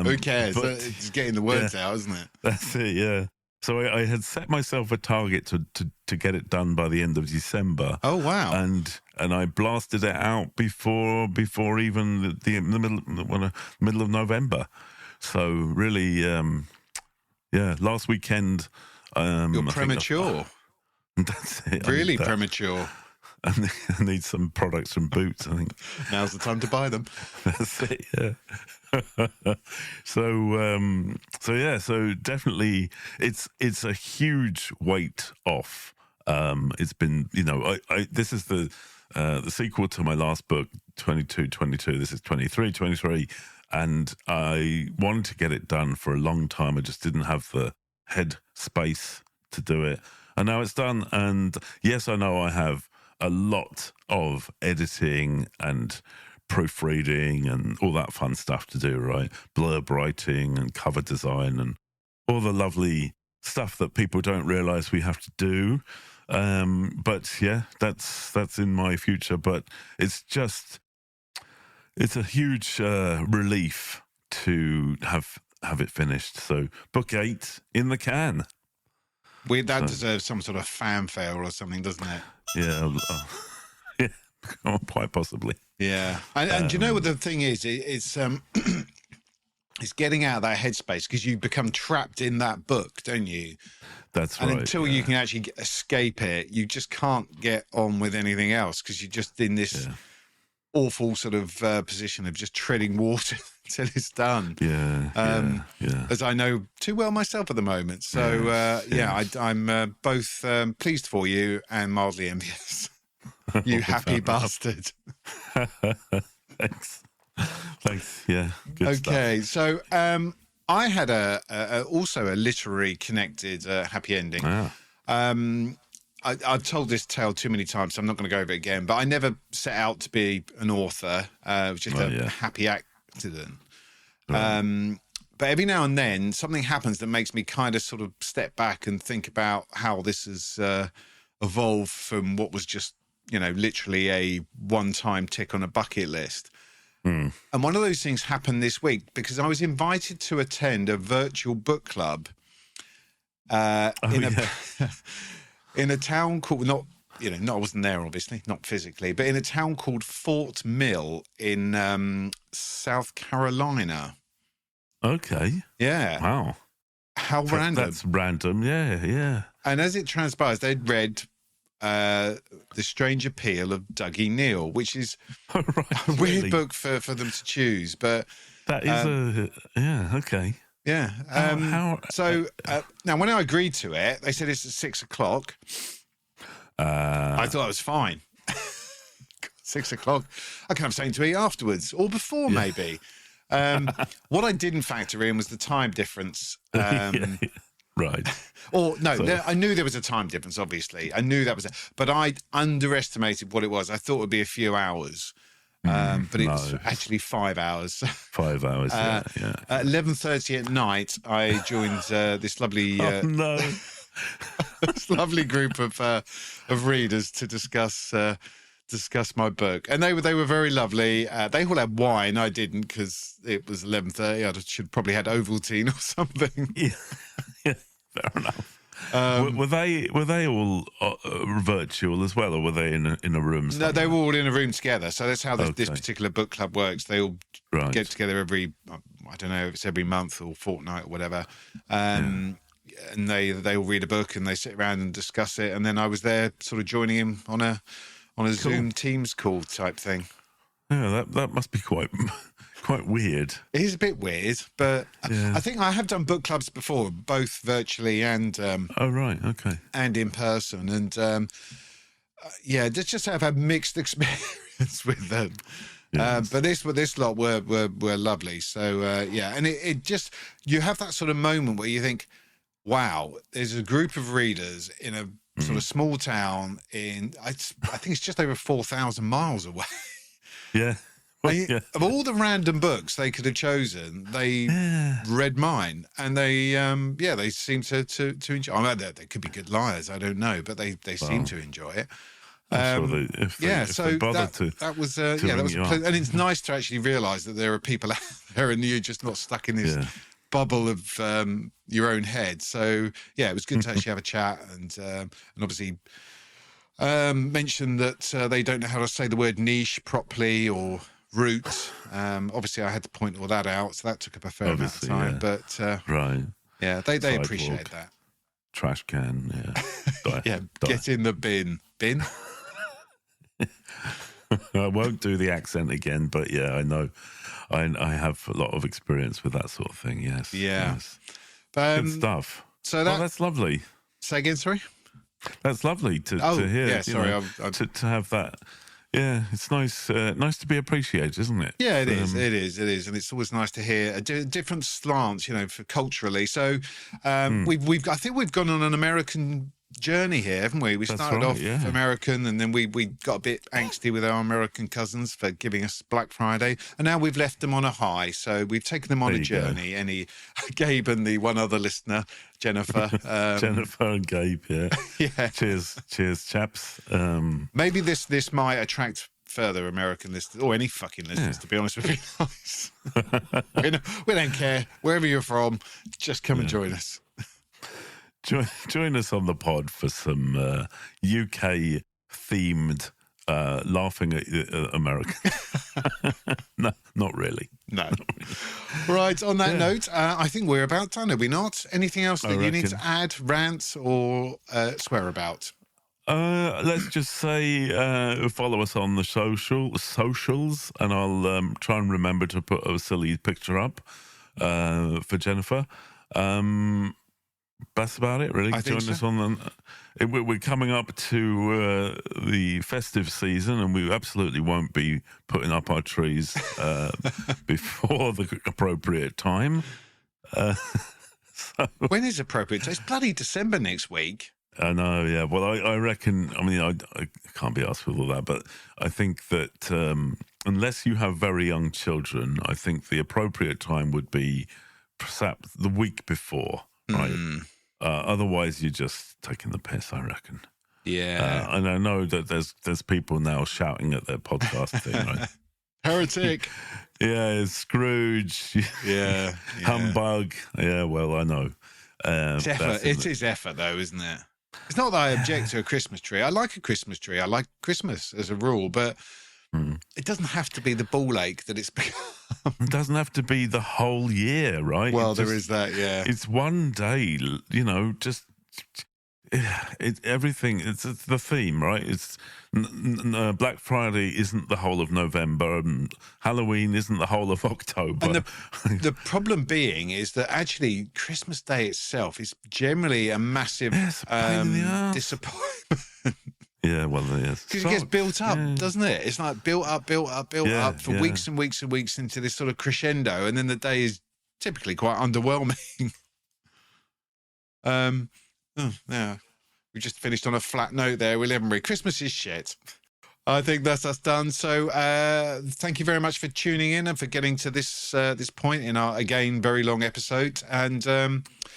Who cares? It's getting the words out, isn't it? That's it. Yeah. So I had set myself a target to get it done by the end of December. Oh wow! And I blasted it out before even the middle of November. So really, last weekend. You're premature. That's it. Really premature. I need some products from Boots, I think. Now's the time to buy them. That's it, yeah. So definitely it's a huge weight off. It's been, this is the sequel to my last book, 22. This is 23. And I wanted to get it done for a long time. I just didn't have the head space to do it. And now it's done. And yes, I know I have a lot of editing and proofreading and all that fun stuff to do, right? Blurb writing and cover design and all the lovely stuff that people don't realize we have to do. But yeah, that's in my future. But it's a huge relief to have it finished. So book 8 in the can. That deserves some sort of fanfare or something, doesn't it? Yeah, quite possibly. Yeah, and do you know what the thing is? It's getting out of that headspace because you become trapped in that book, don't you? That's right. And until you can actually escape it, you just can't get on with anything else because you're just in this awful sort of position of just treading water until it's done. Yeah. As I know too well myself at the moment. So I'm both pleased for you and mildly envious. You happy bastard. Thanks. Yeah. Good okay. stuff. So I had also a literary connected happy ending. I've told this tale too many times, so I'm not going to go over it again. But I never set out to be an author. It was just a happy accident. Right. But every now and then, something happens that makes me kind of sort of step back and think about how this has evolved from what was just, literally a one-time tick on a bucket list. And one of those things happened this week because I was invited to attend a virtual book club in a town called, I wasn't there, obviously, not physically, but in a town called Fort Mill in South Carolina. Okay. Yeah. Wow. How random. That's random, yeah. And as it transpires, they'd read The Strange Appeal of Dougie Neal, which is a weird book for them to choose. But that is okay. Yeah. Now, when I agreed to it, they said it's at 6:00. I thought it was fine. 6:00. I can have something to eat afterwards or before, maybe. What I didn't factor in was the time difference. Right. Or no, I knew there was a time difference, obviously. I knew that was but I underestimated what it was. I thought it would be a few hours. But it was actually 5 hours. 5 hours, yeah. At 11:30 at night, I joined this lovely this lovely group of readers to discuss my book, and they were very lovely. They all had wine. I didn't because it was 11:30. I should probably had Ovaltine or something. Yeah, fair enough. Were they all virtual as well, or were they in a room? Somewhere? No, they were all in a room together. So that's how this particular book club works. They all get together every, I don't know if it's every month or fortnight or whatever. And they all read a book and they sit around and discuss it. And then I was there, sort of joining him on a Zoom Teams call type thing. Yeah, that must be quite weird. It is a bit weird, but I think I have done book clubs before, both virtually and and in person, and just have had mixed experience with them. Yes. But this lot were lovely. So and it just, you have that sort of moment where you think, wow, there's a group of readers in a sort of small town I think it's just over 4,000 miles away. Yeah. Of all the random books they could have chosen, they read mine, and they seem to enjoy. I mean, they could be good liars, I don't know, but they seem to enjoy it. I'm sure if they bother that was and it's nice to actually realise that there are people out there, and you're just not stuck in this bubble of your own head. So it was good to actually have a chat, and obviously mention that they don't know how to say the word niche properly or root. Obviously I had to point all that out, so that took up a fair amount of time, but they appreciate that. Trash can, get in the bin. I won't do the accent again, but I know I have a lot of experience with that sort of thing. Yes. Good stuff. So that's lovely. Say again, sorry. That's lovely to hear. Yeah, sorry, to have that. Yeah, it's nice to be appreciated, isn't it? Yeah, it is, and it's always nice to hear a different slants, for culturally. So I think we've gone on an American journey here, haven't we? We started off American, and then we got a bit angsty with our American cousins for giving us Black Friday, and now we've left them on a high. So we've taken them on a journey. Gabe and the one other listener, Jennifer. Jennifer and Gabe, yeah. Cheers, chaps. Maybe this might attract further American listeners, or any fucking listeners, to be honest with you guys. we don't care. Wherever you're from, just come and join us. Join us on the pod for some UK-themed laughing at America. No, not really. No. Right, on that note, I think we're about done, are we not? Anything else that you need to add, rant, or swear about? Let's just say follow us on the socials, and I'll try and remember to put a silly picture up for Jennifer. That's about it, really. I think Join us so. on we're coming up to the festive season, and we absolutely won't be putting up our trees before the appropriate time. When is appropriate? It's bloody December next week. I know, yeah. Well, I reckon, I mean, I can't be asked with all that, but I think that unless you have very young children, I think the appropriate time would be perhaps the week before, right? Otherwise, you're just taking the piss, I reckon. Yeah. And I know that there's people now shouting at their podcast thing, right? Heretic. Yeah, Scrooge. Yeah. Humbug. Yeah, well, I know. It's effort. It is effort, though, isn't it? It's not that I object to a Christmas tree. I like a Christmas tree. I like Christmas as a rule, but it doesn't have to be the ball ache that it's become. It doesn't have to be the whole year, right? Well, there is that, yeah. It's one day, you know, just everything. It's the theme, right? It's Black Friday isn't the whole of November, and Halloween isn't the whole of October. And the problem being is that actually Christmas Day itself is generally a massive disappointment. Yeah, well, yes. Because it gets built up, doesn't it? It's like built up for weeks and weeks and weeks into this sort of crescendo, and then the day is typically quite underwhelming. Yeah, we just finished on a flat note there, William. Christmas is shit. I think that's us done. So thank you very much for tuning in and for getting to this point in our, again, very long episode. And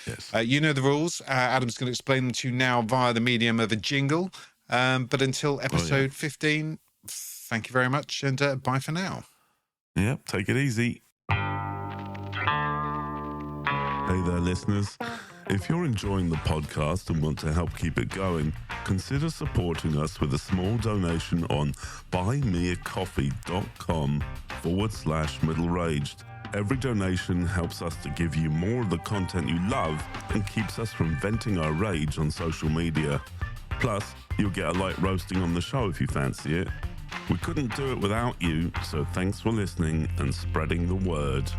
yes. You know the rules. Adam's going to explain them to you now via the medium of a jingle. But until episode 15, thank you very much, and bye for now. Yep, take it easy. Hey there, listeners. If you're enjoying the podcast and want to help keep it going, consider supporting us with a small donation on buymeacoffee.com/middleraged. Every donation helps us to give you more of the content you love and keeps us from venting our rage on social media. Plus, you'll get a light roasting on the show if you fancy it. We couldn't do it without you, so thanks for listening and spreading the word.